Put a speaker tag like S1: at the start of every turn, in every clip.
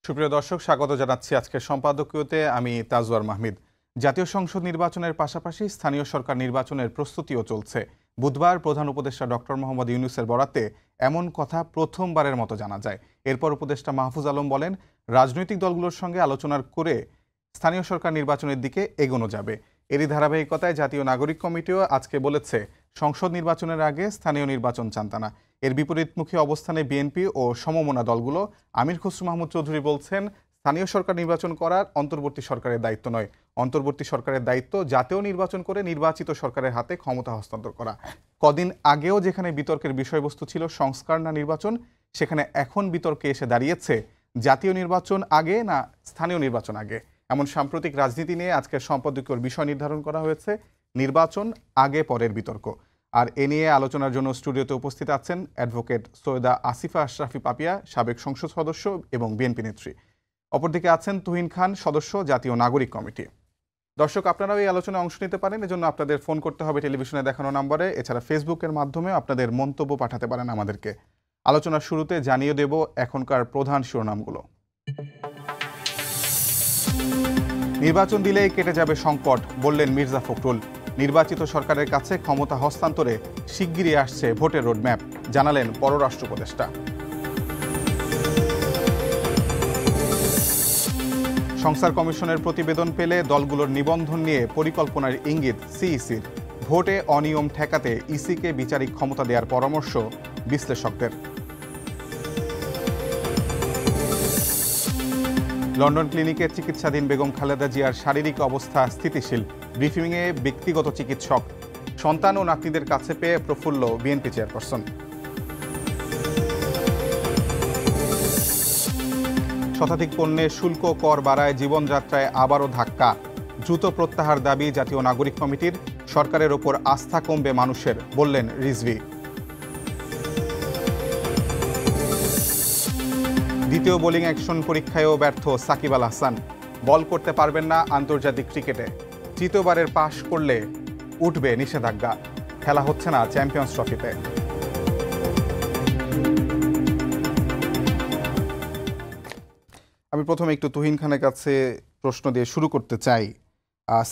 S1: সুপ্রিয় দর্শক, স্বাগত জানাচ্ছি আজকের সম্পাদকীয়তে। আমি তাজওয়ার মাহমিদ। জাতীয় সংসদ নির্বাচনের পাশাপাশি স্থানীয় সরকার নির্বাচনের প্রস্তুতিও চলছে। বুধবার প্রধান উপদেষ্টা ডক্টর মোহাম্মদ ইউনূসের বরাতে এমন কথা প্রথমবারের মতো জানা যায়। এরপর উপদেষ্টা মাহফুজ আলম বলেন, রাজনৈতিক দলগুলোর সঙ্গে আলোচনা করে স্থানীয় সরকার নির্বাচনের দিকে এগোনো যাবে। এরই ধারাবাহিকতায় জাতীয় নাগরিক কমিটিও আজকে বলেছে, সংসদ নির্বাচনের আগে স্থানীয় নির্বাচন চান তারা। এর বিপরীতমুখী অবস্থানে বিএনপি ও সমমনা দলগুলো। আমির খসরু মাহমুদ চৌধুরী বলছেন, স্থানীয় সরকার নির্বাচন করার অন্তর্বর্তী সরকারের দায়িত্ব নয়। অন্তর্বর্তী সরকারের দায়িত্ব জাতীয় নির্বাচন করে নির্বাচিত সরকারের হাতে ক্ষমতা হস্তান্তর করা। কদিন আগেও যেখানে বিতর্কের বিষয়বস্তু ছিল সংস্কার না নির্বাচন, সেখানে এখন বিতর্কে এসে দাঁড়িয়েছে জাতীয় নির্বাচন আগে না স্থানীয় নির্বাচন আগে। এমন সাম্প্রতিক রাজনীতি নিয়ে আজকের সম্পাদকীয়র বিষয় নির্ধারণ করা হয়েছে, নির্বাচন আগে পরের বিতর্ক। আর এ নিয়ে আলোচনার জন্য স্টুডিওতে উপস্থিত আছেন অ্যাডভোকেট সৈয়দা আসিফা আশরাফি পাপিয়া, সাবেক সংসদ সদস্য এবং বিএনপি নেত্রী। অপরদিকে আছেন তুহিন খান, সদস্য জাতীয় নাগরিক কমিটি। দর্শক, আপনারাও এই আলোচনায় অংশ নিতে পারেন। এজন্য আপনাদের ফোন করতে হবে টেলিভিশনে দেখানো নম্বরে। এছাড়া ফেসবুকের মাধ্যমে আপনাদের মন্তব্য পাঠাতে পারেন আমাদেরকে। আলোচনার শুরুতে জানিয়ে দেব এখনকার প্রধান শিরোনামগুলো। নির্বাচন দিলেই কেটে যাবে সংকট, বললেন মির্জা ফখরুল। নির্বাচিত সরকারের কাছে ক্ষমতা হস্তান্তরে শিগগিরই আসছে ভোটের রোডম্যাপ, জানালেন পররাষ্ট্র উপদেষ্টা। সংস্কার কমিশনের প্রতিবেদন পেলে দলগুলোর নিবন্ধন নিয়ে পরিকল্পনার ইঙ্গিত সিইসির। ভোটে অনিয়ম ঠেকাতে ইসিকে বিচারিক ক্ষমতা দেওয়ার পরামর্শ বিশ্লেষকদের। লন্ডন ক্লিনিকের চিকিৎসাধীন বেগম খালেদা জিয়ার শারীরিক অবস্থা স্থিতিশীল। ব্রিফিংয়ে ব্যক্তিগত চিকিৎসক। সন্তান ও নাতনিদের কাছে পেয়ে প্রফুল্ল বিএনপি চেয়ারপারসন। শতাধিক পণ্যে শুল্ক কর বাড়ায় জীবনযাত্রায় আবারও ধাক্কা। দ্রুত প্রত্যাহার দাবি জাতীয় নাগরিক কমিটির। সরকারের ওপর আস্থা কমবে মানুষের, বললেন রিজভী। দ্বিতীয় বোলিং অ্যাকশন পরীক্ষায়ও ব্যর্থ সাকিব আল হাসান। বল করতে পারবেন না আন্তর্জাতিক ক্রিকেটে। তৃতীয়বারের পাশ করলে উঠবে নিষেধাজ্ঞা। খেলা হচ্ছে না চ্যাম্পিয়ন্স ট্রফিতে। আমি প্রথমে একটু তুহিন খানের কাছে প্রশ্ন দিয়ে শুরু করতে চাই।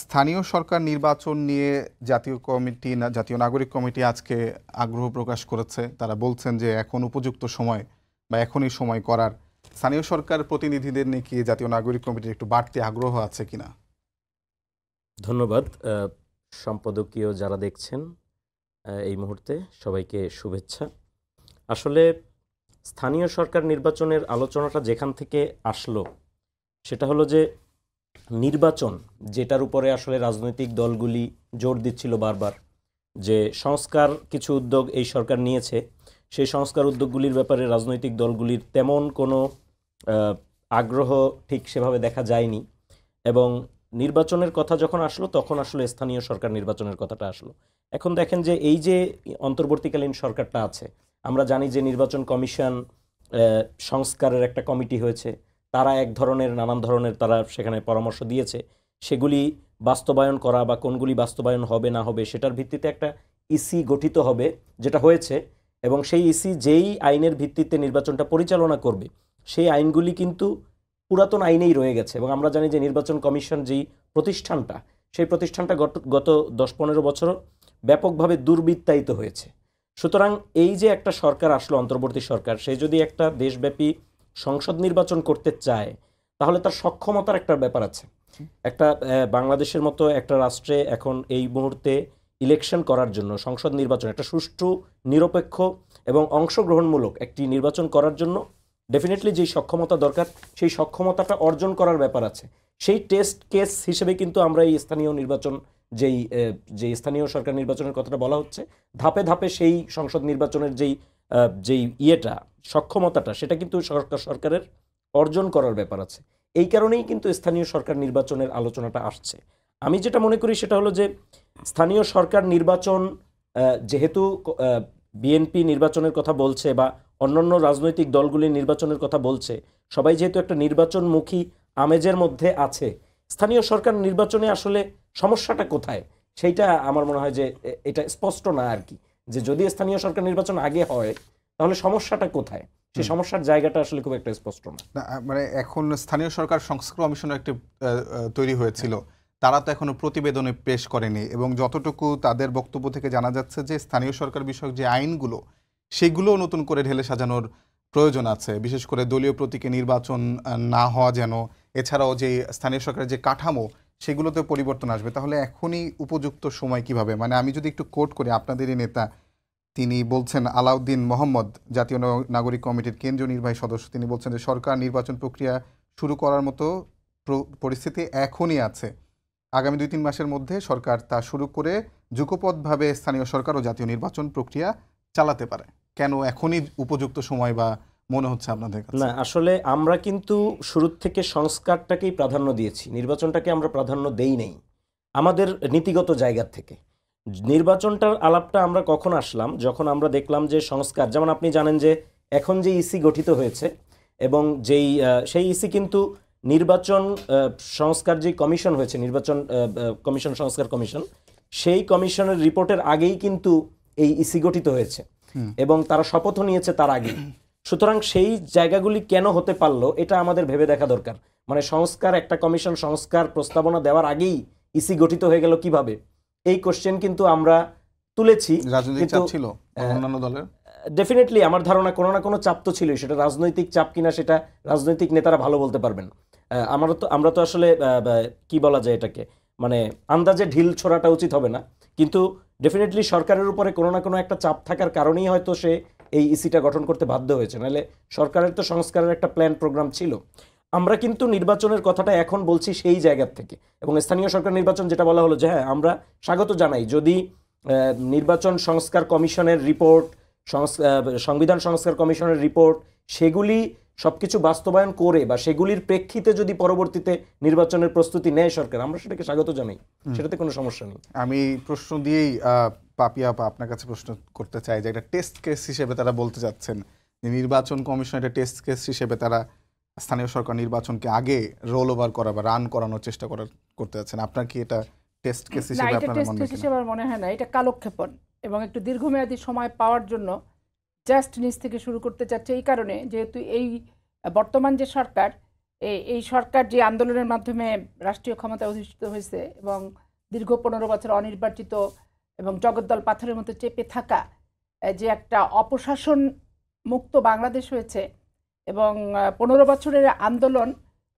S1: স্থানীয় সরকার নির্বাচন নিয়ে জাতীয় নাগরিক কমিটি আজকে আগ্রহ প্রকাশ করেছে। তারা বলছেন যে এখন উপযুক্ত সময় বা এখনই সময় করার। স্থানীয় সরকার প্রতিনিধিদের নিয়ে কি জাতীয় নাগরিক কমিটির একটু বাড়তি আগ্রহ আছে কিনা?
S2: ধন্যবাদ। সম্পাদকীয় যারা দেখছেন এই মুহূর্তে সবাইকে শুভেচ্ছা। আসলে স্থানীয় সরকার নির্বাচনের আলোচনাটা যেখান থেকে আসলো সেটা হলো যে নির্বাচন, যেটার উপরে আসলে রাজনৈতিক দলগুলি জোর দিচ্ছিল বারবার, যে সংস্কার কিছু উদ্যোগ এই সরকার নিয়েছে, সেই সংস্কার উদ্যোগগুলির ব্যাপারে রাজনৈতিক দলগুলির তেমন কোনো আগ্রহ ঠিক সেভাবে দেখা যায়নি। এবং নির্বাচনের কথা যখন আসলো তখন আসলে স্থানীয় সরকার নির্বাচনের কথাটা আসলো। এখন দেখেন যে এই যে অন্তর্বর্তীকালীন সরকারটা আছে, আমরা জানি যে নির্বাচন কমিশন সংস্কারের একটা কমিটি হয়েছে। তারা এক ধরনের নানান ধরনের তারা সেখানে পরামর্শ দিয়েছে। সেগুলি বাস্তবায়ন করা বা কোনগুলি বাস্তবায়ন হবে না হবে সেটার ভিত্তিতে একটা ইসি গঠিত হবে, যেটা হয়েছে। এবং সেই ইসি যেই আইনের ভিত্তিতে নির্বাচনটা পরিচালনা করবে সেই আইনগুলি কিন্তু পুরাতন আইনেই রয়ে গেছে। এবং আমরা জানি যে নির্বাচন কমিশন যেই প্রতিষ্ঠানটা, সেই প্রতিষ্ঠানটা গত 10-15 বছর ব্যাপকভাবে দুর্বৃত্তায়িত হয়েছে। সুতরাং এই যে একটা সরকার আসলো, অন্তর্বর্তী সরকার, সে যদি একটা দেশব্যাপী সংসদ নির্বাচন করতে চায় তাহলে তার সক্ষমতার একটা ব্যাপার আছে। একটা বাংলাদেশের মতো একটা রাষ্ট্রে এখন এই মুহূর্তে ইলেকশন করার জন্য, সংসদ নির্বাচন, একটা সুষ্ঠু, নিরপেক্ষ এবং অংশগ্রহণমূলক একটি নির্বাচন করার জন্য ডেফিনেটলি যেই সক্ষমতা দরকার সেই সক্ষমতাটা অর্জন করার ব্যাপার আছে। সেই টেস্ট কেস হিসেবে কিন্তু আমরা এই স্থানীয় নির্বাচন, যেই স্থানীয় সরকার নির্বাচনের কথাটা বলা হচ্ছে, ধাপে ধাপে সেই সংসদ নির্বাচনের যেই সক্ষমতাটা, সেটা কিন্তু সরকারের অর্জন করার ব্যাপার আছে। এই কারণেই কিন্তু স্থানীয় সরকার নির্বাচনের আলোচনাটা আসছে। আমি যেটা মনে করি সেটা হলো যে স্থানীয় সরকার নির্বাচন, যেহেতু বিএনপি নির্বাচনের কথা বলছে বা অন্যান্য রাজনৈতিক দলগুলি নির্বাচনের কথা বলছে, সবাই যেহেতু একটা নির্বাচনমুখী আমেজের মধ্যে আছে, স্থানীয় সরকার নির্বাচনে আসলে সমস্যাটা কোথায় সেইটা আমার মনে হয় যে এটা স্পষ্ট না আর কি, যে যদি স্থানীয় সরকার নির্বাচন আগে হয় তাহলে সমস্যাটা কোথায়। সেই সমস্যার জায়গাটা আসলে খুব একটা স্পষ্ট না।
S1: না, মানে এখন স্থানীয় সরকার সংস্কার কমিশনের একটি তৈরি হয়েছিল, তারা তো এখনো প্রতিবেদনে পেশ করেনি এবং যতটুকু তাদের বক্তব্য থেকে জানা যাচ্ছে যে স্থানীয় সরকার বিষয়ক যে আইনগুলো সেগুলো নতুন করে ঢেলে সাজানোর প্রয়োজন আছে, বিশেষ করে দলীয় প্রতীকে নির্বাচন না হওয়া যেন, এছাড়াও যে স্থানীয় সরকারের যে কাঠামো সেগুলোতে পরিবর্তন আসবে। তাহলে এখনই উপযুক্ত সময় কিভাবে? মানে আমি যদি একটু কোট করি, আপনাদেরই নেতা তিনি বলছেন, আলাউদ্দিন মোহাম্মদ, জাতীয় নাগরিক কমিটির কেন্দ্রীয় নির্বাহী সদস্য, তিনি বলছেন যে সরকার নির্বাচন প্রক্রিয়া শুরু করার মতো পরিস্থিতি এখনই আছে। আগামী 2-3 মাসের মধ্যে সরকার তা শুরু করে যুগপৎভাবে স্থানীয় সরকার ও জাতীয় নির্বাচন প্রক্রিয়া চালাতে পারে। কেন এখনই উপযুক্ত সময় বা মনে হচ্ছে আপনাদের কাছে?
S2: না, আসলে আমরা কিন্তু শুরুর থেকে সংস্কারটাকেই প্রাধান্য দিয়েছি, নির্বাচনটাকে আমরা প্রাধান্য দেই নেই আমাদের নীতিগত জায়গা থেকে। নির্বাচনটার আলাপটা আমরা কখন আসলাম, যখন আমরা দেখলাম যে সংস্কার, যেমন আপনি জানেন যে এখন যে ইসি গঠিত হয়েছে এবং সেই ইসি কিন্তু নির্বাচন সংস্কার যে কমিশন হয়েছে, নির্বাচন কমিশন, সংস্কার কমিশন, সেই কমিশনের রিপোর্টের আগেই কিন্তু এই ইসি গঠিত হয়েছে এবং তারা শপথও নিয়েছে তার আগেই। সুতরাং সেই জায়গাগুলি কেন হতে পারলো এটা আমাদের ভেবে দেখা দরকার। মানে সংস্কার, একটা কমিশন সংস্কার প্রস্তাবনা দেওয়ার আগেই ইসি গঠিত হয়ে গেল কিভাবে, এই কোশ্চেন কিন্তু আমরা তুলেছি।
S1: রাজনৈতিক চাপ ছিল অন্যান্য দলের?
S2: ডেফিনেটলি আমার ধারণা কোনো না কোনো চাপ তো ছিলই, সেটা রাজনৈতিক চাপ কিনা সেটা রাজনৈতিক নেতারা ভালো বলতে পারবেন। আমরা তো আসলে কি বলা যায় এটাকে, মানে আন্দাজে ঢিল ছোড়াটা উচিত হবে না, কিন্তু ডেফিনেটলি সরকারের উপরে কোনো না কোনো একটা চাপ থাকার কারণেই হয়তো সে এই ইসিটা গঠন করতে বাধ্য হয়েছে, নাহলে সরকারের তো সংস্কারের একটা প্ল্যান প্রোগ্রাম ছিল। আমরা কিন্তু নির্বাচনের কথাটা এখন বলছি সেই জায়গার থেকে, এবং স্থানীয় সরকার নির্বাচন যেটা বলা হলো যে হ্যাঁ আমরা স্বাগত জানাই যদি নির্বাচন সংস্কার কমিশনের রিপোর্ট, সংবিধান সংস্কার কমিশনের রিপোর্ট, সেগুলি সবকিছু বাস্তবায়ন করে বা সেগুলির প্রেক্ষিতে যদি পরবর্তীতে নির্বাচনের প্রস্তুতি নেয় সরকার, আমরা সেটাকে স্বাগত জানাই, সেটাতে কোনো সমস্যা নেই।
S1: আমি প্রশ্ন দিয়েই পাপিয়া আপা আপনার কাছে প্রশ্ন করতে চাই যে একটা টেস্ট কেস হিসেবে তারা বলতে চাচ্ছেন যে নির্বাচন কমিশন একটা টেস্ট কেস হিসেবে তারা স্থানীয় সরকার নির্বাচনকে আগে রোল ওভার করা বা রান করানোর চেষ্টা করতে যাচ্ছেন। আপনার কি এটা টেস্ট কেস হিসেবে
S3: আপনার মনে হয়? না, এটা কালক্ষেপণ এবং একটু দীর্ঘমেয়াদী সময় পাওয়ার জন্য জাস্ট নিজ থেকে শুরু করতে চাচ্ছে। এই কারণে যেহেতু এই বর্তমান যে সরকার, এই সরকার যে আন্দোলনের মাধ্যমে রাষ্ট্রীয় ক্ষমতায় অধিষ্ঠিত হয়েছে এবং দীর্ঘ 15 বছর অনির্বাচিত এবং জগদ্দল পাথরের মতো চেপে থাকা যে একটা অপশাসন মুক্ত বাংলাদেশ হয়েছে এবং 15 বছরের আন্দোলন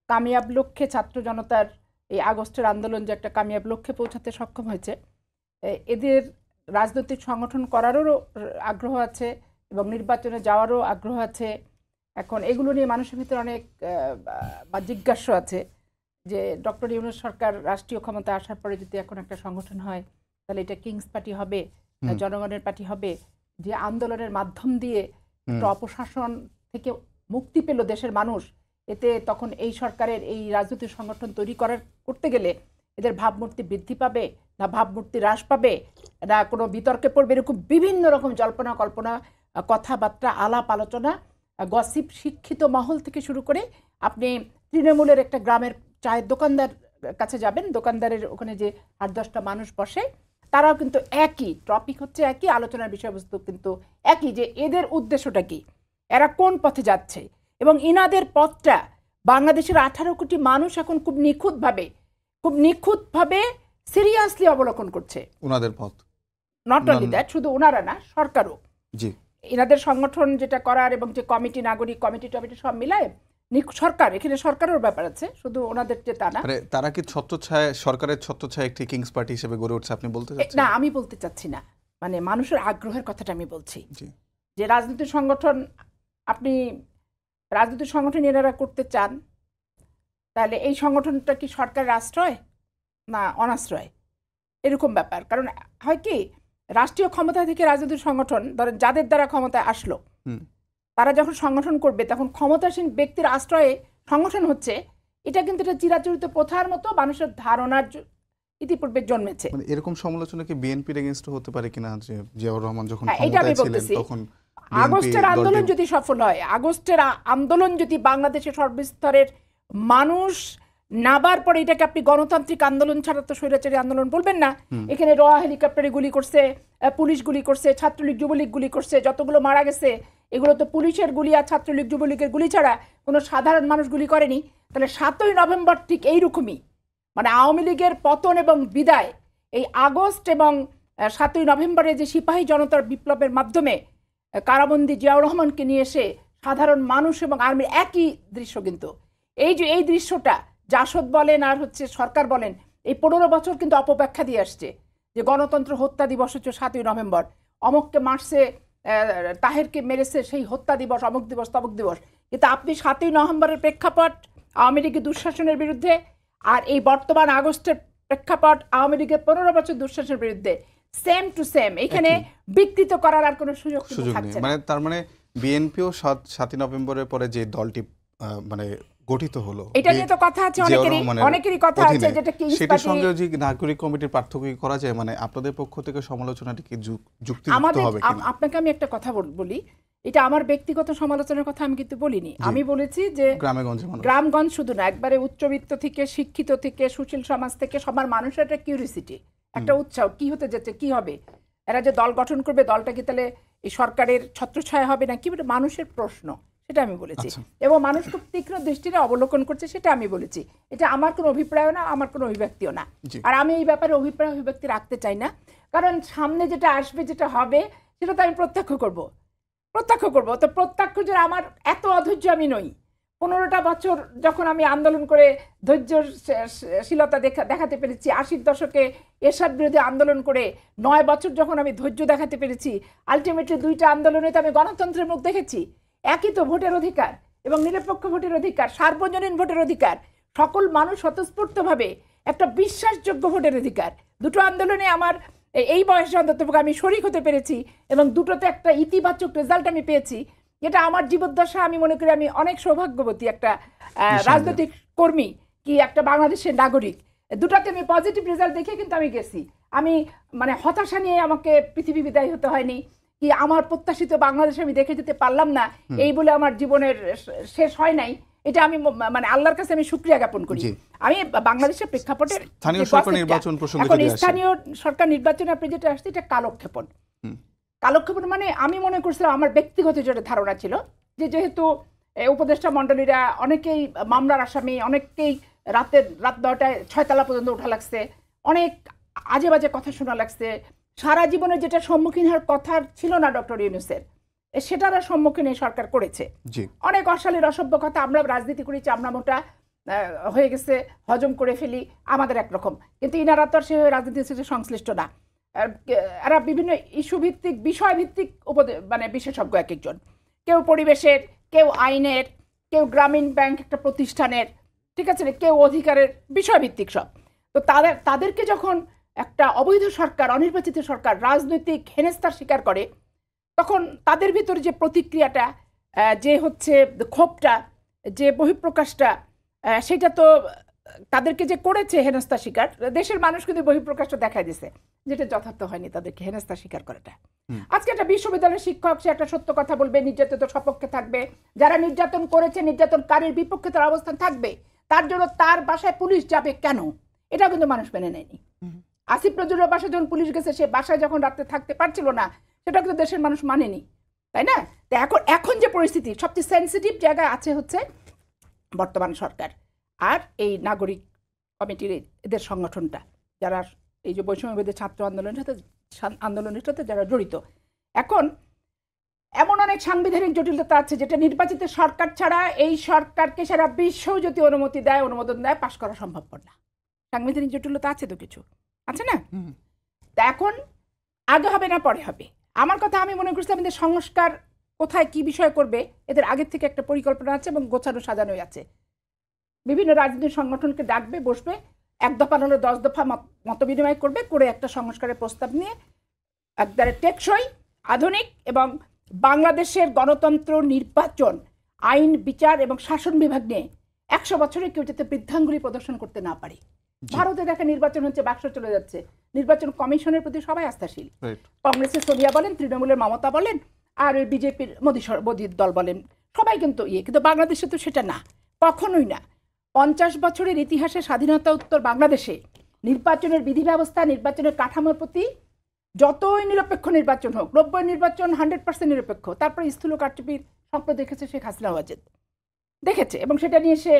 S3: কামিয়াব লক্ষ্যে, ছাত্র জনতার এই আগস্টের আন্দোলন যে একটা কামিয়াব লক্ষ্যে পৌঁছাতে সক্ষম হয়েছে, এদের রাজনৈতিক সংগঠন করারও আগ্রহ আছে এবং নির্বাচনে যাওয়ারও আগ্রহ আছে। এখন এগুলো নিয়ে মানুষের ভিতরে অনেক জিজ্ঞাসা আছে যে ডক্টর ইউনূস সরকার রাষ্ট্রীয় ক্ষমতায় আসার পরে যদি এখন একটা সংগঠন হয় তাহলে এটা কিংস পার্টি হবে, জনগণের পার্টি হবে, যে আন্দোলনের মাধ্যম দিয়ে একটা অপশাসন থেকে মুক্তি পেল দেশের মানুষ। এতে তখন এই সরকারের এই রাজনৈতিক সংগঠন তৈরি করতে গেলে এদের ভাবমূর্তি বৃদ্ধি পাবে না ভাবমূর্তি হ্রাস পাবে না কোনো বিতর্কে পড়বে, এরকম বিভিন্ন রকম জল্পনা কল্পনা, কথাবার্তা, আলাপ আলোচনা, গসিপ, শিক্ষিত মহল থেকে শুরু করে আপনি তৃণমূলের একটা গ্রামের চায়ের দোকানদার কাছে যাবেন, দোকানদারের ওখানে যে 8-10টা মানুষ বসে, তারাও কিন্তু একই টপিক হচ্ছে, একই আলোচনার বিষয়বস্তু কিন্তু একই, যে এদের উদ্দেশ্যটা কি, এরা কোন পথে যাচ্ছে এবং ইনাদের পথটা বাংলাদেশের 18 কোটি মানুষ এখন খুব নিখুঁতভাবে সিরিয়াসলি অবলোকন করছে ওনাদের পথ। নট অনলি দ্যাট, শুধু ওনারা না, সরকারও জি এনাদের সংগঠন যেটা করার এবং যে কমিটি, নাগরিক কমিটি টমিটি সব মিলায় সরকার, এখানে সরকারের ব্যাপার আছে, শুধু ওনাদের যে তা না।
S1: তারা কি ছত্রছায়া, সরকারের ছত্রছায়া একটি কিংস পার্টি হিসেবে গড়ে উঠছে আপনি বলতে চাচ্ছেন?
S3: না, আমি বলতে চাচ্ছি না, মানে মানুষের আগ্রহের কথাটা আমি বলছি যে রাজনৈতিক সংগঠন, আপনি রাজনৈতিক সংগঠন এনারা করতে চান, তাহলে এই সংগঠনটা কি সরকারের আশ্রয় না অনাশ্রয়, এরকম ব্যাপার। কারণ হয় কি, রাষ্ট্রীয় ক্ষমতা থেকে রাজনৈতিক সংগঠন, ধরেন যাদের দ্বারা ক্ষমতায় আসলো, তারা যখন সংগঠন করবে তখন ক্ষমতাসীন ব্যক্তির আশ্রয়ে সংগঠন হচ্ছে, এটা কিন্তু এটা চিরাচরিত প্রথার মতো মানুষের ধারণার ইতিপূর্বে জন্মেছে।
S1: মানে এরকম সমালোচনা কি বিএনপির এগেইনস্ট হতে পারে কিনা, যে জিয়াউর রহমান যখন ক্ষমতায় ছিলেন তখন
S3: আগস্টের আন্দোলন যদি সফল হয়, আগস্টের আন্দোলন যদি বাংলাদেশের সর্বস্তরের মানুষ নাবার পরে এটাকে আপনি গণতান্ত্রিক আন্দোলন ছাড়া তো স্বৈরাচারী আন্দোলন বলবেন না। এখানে র হেলিকপ্টারে গুলি করছে, পুলিশ গুলি করছে, ছাত্রলীগ যুবলীগ গুলি করছে, যতগুলো মারা গেছে এগুলো তো পুলিশের গুলি আর ছাত্রলীগ যুবলীগের গুলি ছাড়া কোনো সাধারণ মানুষ গুলি করেনি। তাহলে 7ই নভেম্বর ঠিক এইরকমই, মানে আওয়ামী লীগের পতন এবং বিদায় এই আগস্ট এবং 7ই নভেম্বরে যে সিপাহী জনতার বিপ্লবের মাধ্যমে কারাবন্দী জিয়াউর রহমানকে নিয়ে এসে সাধারণ মানুষ এবং আর্মির একই দৃশ্য। কিন্তু এই দৃশ্যটা জাসদ বলেন আর সরকার বলেন এই 15 বছর কিন্তু অপব্যাখ্যা দিয়ে আসছে যে গণতন্ত্র হত্যা দিবস হচ্ছে 7ই নভেম্বর, অমুককে মারছে, তাহেরকে মেরেছে সেই হত্যা দিবস, অমুক দিবস তমুক দিবস। কিন্তু আপনি 7ই নভেম্বরের প্রেক্ষাপট আওয়ামী লীগের দুঃশাসনের বিরুদ্ধে, আর এই বর্তমান আগস্টের প্রেক্ষাপট আওয়ামী লীগের 15 বছর দুঃশাসনের বিরুদ্ধে, সেম টু সেম। এখানে বিকৃত করার আর কোনো সুযোগ থাকছে না।
S1: মানে তার মানে বিএনপিও 7ই নভেম্বরের পরে যে দলটি মানে গঠিত হলো,
S3: এটা নিয়ে তো কথা আছে, অনেকেরই কথা আছে, যেটা কি
S1: সেটার সঙ্গে যে নাগরিক কমিটির পার্থক্য করা যায়, মানে আপনাদের পক্ষ থেকে সমালোচনাটি কি যুক্তিযুক্ত হবে কিনা?
S3: আপনাকে আমি একটা কথা বলি, এটা আমার ব্যক্তিগত সমালোচনার কথা আমি কিন্তু বলিনি। আমি বলেছি যে গ্রামগঞ্জ শুধু না, একবারে উচ্চবিত্ত থেকে, শিক্ষিত থেকে, সুশীল সমাজ থেকে সবার মানুষের একটা কিউরিসিটি, একটা উৎসাহ, কি হতে যাচ্ছে, কি হবে, এরা যে দল গঠন করবে দলটা কি তাহলে এই সরকারের ছত্রছায়া হবে না, কি মানুষের প্রশ্ন, সেটা আমি বলেছি। এবং মানুষ খুব তীক্ষ্ণ দৃষ্টিতে অবলোকন করছে, সেটা আমি বলেছি। এটা আমার কোনো অভিপ্রায় না, আমার কোনো অভিব্যক্তিও না। আর আমি এই ব্যাপারে অভিব্যক্তি রাখতে চাই না, কারণ সামনে যেটা আসবে, যেটা হবে, সেটা তো আমি প্রত্যক্ষ করব। তো প্রত্যক্ষ যে আমার এত অধৈর্য আমি নই। 15টা বছর যখন আমি আন্দোলন করে ধৈর্যশীলতা দেখাতে পেরেছি, 80-র দশকে এরশাদ বিরোধী আন্দোলন করে 9 বছর যখন আমি ধৈর্য দেখাতে পেরেছি, আলটিমেটলি 2টা আন্দোলনে তো আমি গণতন্ত্রের মুখ দেখেছি। একই তো ভোটের অধিকার এবং নিরপেক্ষ ভোটের অধিকার, সার্বজনীন ভোটের অধিকার, সকল মানুষ স্বতঃস্ফূর্তভাবে একটা বিশ্বাসযোগ্য ভোটের অধিকার। 2টো আন্দোলনে আমার এই বয়সে অন্তত আমি শরিক হতে পেরেছি এবং দুটোতে একটা ইতিবাচক রেজাল্ট আমি পেয়েছি। যেটা আমার জীবদ্দশা, আমি মনে করি আমি অনেক সৌভাগ্যবতী একটা রাজনৈতিক কর্মী কি একটা বাংলাদেশের নাগরিক। দুটাতে আমি পজিটিভ রেজাল্ট দেখে কিন্তু আমি গেছি। আমি মানে হতাশা নিয়ে আমাকে পৃথিবী বিদায় হতে হয়নি, কি আমার প্রত্যাশিত বাংলাদেশে আমি দেখে যেতে পারলাম না এই বলে আমার জীবনের শেষ হয় নাই। এটা আমি মানে আল্লাহর কাছে আমি শুকরিয়া জ্ঞাপন করি। আমি বাংলাদেশের প্রেক্ষাপটে
S1: স্থানীয় সরকার নির্বাচন প্রসঙ্গে
S3: স্থানীয় সরকার নির্বাচনে আপনি যেটা আসছে, এটা কালক্ষেপণ। মানে আমি মনে করছিলাম, আমার ব্যক্তিগত যেটা ধারণা ছিল যে যেহেতু উপদেষ্টা মণ্ডলীরা অনেকেই মামলার আসামি, অনেককেই রাত 9টায় 6 তলা পর্যন্ত ওঠা লাগছে, অনেক আজে বাজে কথা শোনা লাগছে, সারা জীবনে যেটা সম্মুখীন হওয়ার কথা ছিল না ডক্টর ইউনূসের, সেটার সম্মুখীন এই সরকার করেছে। অনেক অশালীন অসভ্য কথা, আমরা রাজনীতি করি, চামড়া মোটা হয়ে গেছে, হজম করে ফেলি, আমাদের একরকম। কিন্তু ইনারা তো সে রাজনীতির সাথে সংশ্লিষ্ট না। এরা বিভিন্ন ইস্যু ভিত্তিক, বিষয় ভিত্তিক মানে বিশেষজ্ঞ এক একজন, কেউ পরিবেশের, কেউ আইনের, কেউ গ্রামীণ ব্যাংক একটা প্রতিষ্ঠানের, ঠিক আছে, কেউ অধিকারের, বিষয়ভিত্তিক সব। তো তাদেরকে যখন একটা অবৈধ সরকার, অনির্বাচিত সরকার রাজনৈতিক হেনস্থার শিকার করে, তখন তাদের ভিতরে যে প্রতিক্রিয়াটা, যে ক্ষোভটা, যে বহিঃপ্রকাশটা, সেটা তো তাদেরকে যে করেছে হেনস্থার শিকার, দেশের মানুষ কিন্তু বহিঃপ্রকাশটা দেখাই দিছে, যেটা যথার্থ হয়নি তাদেরকে হেনস্থার শিকার করাটা। আজকে একটা বিশ্ববিদ্যালয়ের শিক্ষক, সে একটা সত্য কথা বলবে, নির্যাতিত সপক্ষে থাকবে, যারা নির্যাতন করেছে, নির্যাতনকারীর বিপক্ষে তার অবস্থান থাকবে, তার জন্য তার বাসায় পুলিশ যাবে কেন, এটাও কিন্তু মানুষ মেনে নেয়নি। আসিফ নজরুলের বাসায় যখন পুলিশ গেছে, সে বাসায় যখন রাত্রে থাকতে পারছিল না, সেটা কিন্তু দেশের মানুষ মানেনি, তাই না? তো এখন যে পরিস্থিতি, সবচেয়ে সেন্সিটিভ জায়গায় আছে বর্তমান সরকার আর এই নাগরিক কমিটির এদের সংগঠনটা, যারা এই যে বৈষম্যবিরোধী ছাত্র আন্দোলনের সাথে যারা জড়িত। এখন এমন অনেক সাংবিধানিক জটিলতা আছে, যেটা নির্বাচিত সরকার ছাড়া এই সরকারকে সারা বিশ্ব যদি অনুমোদন দেয়, পাশ করা সম্ভবপর না। সাংবিধানিক জটিলতা আছে তো, কিছু আছে না? তা এখন আগে হবে না পরে হবে, আমার কথা আমি মনে করছি আমাদের সংস্কার কোথায় কি বিষয় করবে, এদের আগের থেকে একটা পরিকল্পনা আছে এবং গোছানো সাজানোই আছে। বিভিন্ন রাজনৈতিক সংগঠনকে ডাকবে, বসবে, 1 দফা হলে 10 দফা মত বিনিময় করবে, করে একটা সংস্কারের প্রস্তাব নিয়ে একবারে টেকসই, আধুনিক এবং বাংলাদেশের গণতন্ত্র, নির্বাচন, আইন, বিচার এবং শাসন বিভাগ নিয়ে 100 বছরে কেউ যাতে বৃদ্ধাঙ্গুলি প্রদর্শন করতে না পারে। ভারতে দেখা নির্বাচন হচ্ছে, বাক্স চলে যাচ্ছে, নির্বাচন কমিশনের প্রতি সবাই আস্থাশীল। কংগ্রেসের সোনিয়া বলেন, তৃণমূলের মমতা বলেন, আর ওই বিজেপির মোদির দল বলেন, সবাই কিন্তু কিন্তু বাংলাদেশে তো সেটা না, কখনোই না। 50 বছরের ইতিহাসে স্বাধীনতা উত্তর বাংলাদেশে নির্বাচনের বিধি ব্যবস্থা, নির্বাচনের কাঠামোর প্রতি যতই নিরপেক্ষ নির্বাচন হোক, 90 নির্বাচন 100% নিরপেক্ষ, তারপরে স্থূল কারচুপির সম্পদ দেখেছে শেখ হাসিনা ওয়াজেদ দেখেছে, এবং সেটা নিয়ে সে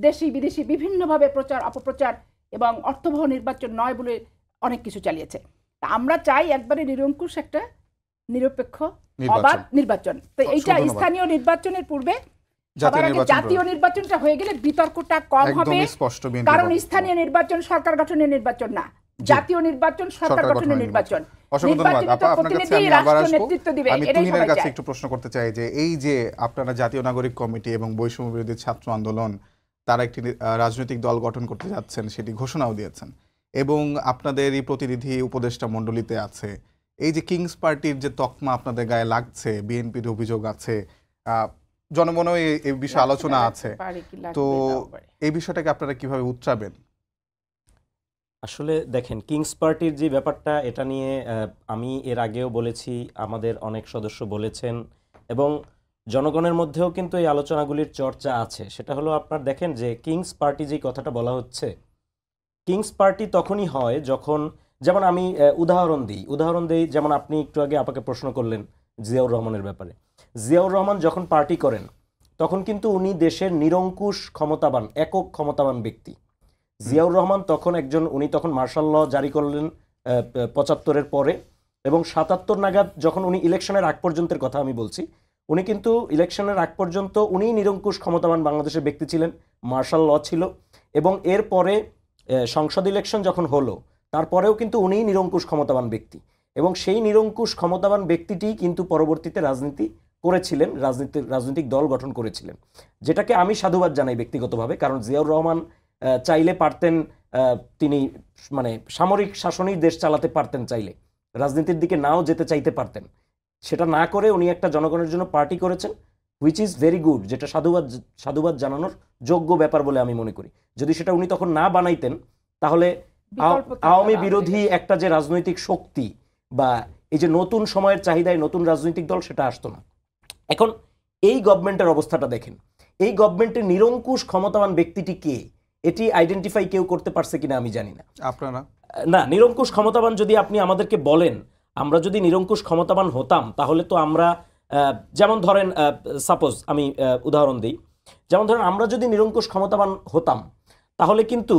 S3: দেশি বিদেশি বিভিন্নভাবে প্রচার অপপ্রচার এবং অর্থবহ নির্বাচন নয় বলে অনেক কিছু চালিয়েছে। তা আমরা চাই একবারে নিরঙ্কুশ একটা নিরপেক্ষ অবাধ নির্বাচন। তো এইটা স্থানীয় নির্বাচনের পূর্বে সবার আগে জাতীয় নির্বাচনটা হয়ে গেলে বিতর্কটা কম হবে, কারণ স্থানীয় নির্বাচন সরকার গঠনের নির্বাচন না, জাতীয় নির্বাচন সরকার গঠনের নির্বাচন।
S1: অসংখ্য ধন্যবাদ আপা, আপনার কাছে আমি আবার আসবো। আমি তুহিনের কাছে একটু প্রশ্ন করতে চাই যে এই যে আপনারা জাতীয় নাগরিক কমিটি এবং বৈষম্য বিরোধী ছাত্র আন্দোলন তারা একটি রাজনৈতিক দল গঠন করতে যাচ্ছেন, সেটি ঘোষণাও দিয়েছেন, এবং আপনাদেরই প্রতিনিধি উপদেষ্টা মণ্ডলীতে আছে, এই যে কিংস পার্টির যে তকমা আপনাদের গায়ে লাগছে, বিএনপির অভিযোগ আছে, জনমনেও এই বিষয়ে আলোচনা আছে, তো এই বিষয়টাকে আপনারা কিভাবে উতরাবেন?
S2: আসলে দেখেন, কিংস পার্টির যে ব্যাপারটা, এটা নিয়ে আমি এর আগেও বলেছি, আমাদের অনেক সদস্য বলেছেন, এবং জনগণের মধ্যেও কিন্তু এই আলোচনাগুলির চর্চা আছে। সেটা হলো, আপনার দেখেন যে কিংস পার্টি যে কথাটা বলা হচ্ছে, কিংস পার্টি তখনই হয় যখন, যেমন আমি উদাহরণ দিই, যেমন আপনি একটু আগে আপাকে প্রশ্ন করলেন জিয়াউর রহমানের ব্যাপারে। জিয়াউর রহমান যখন পার্টি করেন তখন কিন্তু উনি দেশের নিরঙ্কুশ ক্ষমতাবান, একক ক্ষমতাবান ব্যক্তি। জিয়াউর রহমান তখন উনি তখন মার্শাল ল জারি করলেন 75-এর পরে, এবং 77 নাগাদ যখন উনি ইলেকশনের আগ পর্যন্তের কথা আমি বলছি, উনি কিন্তু ইলেকশনের আগ পর্যন্ত উনি নিরঙ্কুশ ক্ষমতাবান বাংলাদেশের ব্যক্তি ছিলেন, মার্শাল ল ছিল, এবং এরপরে সংসদ ইলেকশন যখন হলো তারপরেও কিন্তু উনি নিরঙ্কুশ ক্ষমতাবান ব্যক্তি, এবং সেই নিরঙ্কুশ ক্ষমতাবান ব্যক্তিটি কিন্তু পরবর্তীতে রাজনীতি করেছিলেন, রাজনৈতিক দল গঠন করেছিলেন, যেটাকে আমি সাধুবাদ জানাই ব্যক্তিগতভাবে। কারণ জিয়াউর রহমান চাইলে পারতেন, তিনি মানে সামরিক শাসনেই দেশ চালাতে পারতেন, চাইলে রাজনীতির দিকে নাও যেতে চাইতে পারতেন। সেটা না করে উনি একটা জনগণের জন্য পার্টি করেছেন, হুইচ ইজ ভেরি গুড, যেটা সাধুবাদ জানানোর যোগ্য ব্যাপার বলে আমি মনে করি। যদি সেটা উনি তখন না বানাইতেন, তাহলে আওয়ামী বিরোধী একটা যে রাজনৈতিক শক্তি বা এই যে নতুন সময়ের চাহিদায় নতুন রাজনৈতিক দল, সেটা আসতো না। এখন এই গভর্নমেন্টের অবস্থাটা দেখেন, এই গভর্নমেন্টের নিরঙ্কুশ ক্ষমতাবান ব্যক্তিটি কে, এটি আইডেন্টিফাই কেউ করতে পারছে কিনা আমি জানি না।
S1: আপনারা
S2: না, নিরঙ্কুশ ক্ষমতাবান যদি আপনি আমাদেরকে বলেন, আমরা যদি নিরঙ্কুশ ক্ষমতাবান হতাম, তাহলে তো আমরা, যেমন ধরেন সাপোজ আমি উদাহরণ দিই, যেমন ধরেন আমরা যদি নিরঙ্কুশ ক্ষমতাবান হতাম, তাহলে কিন্তু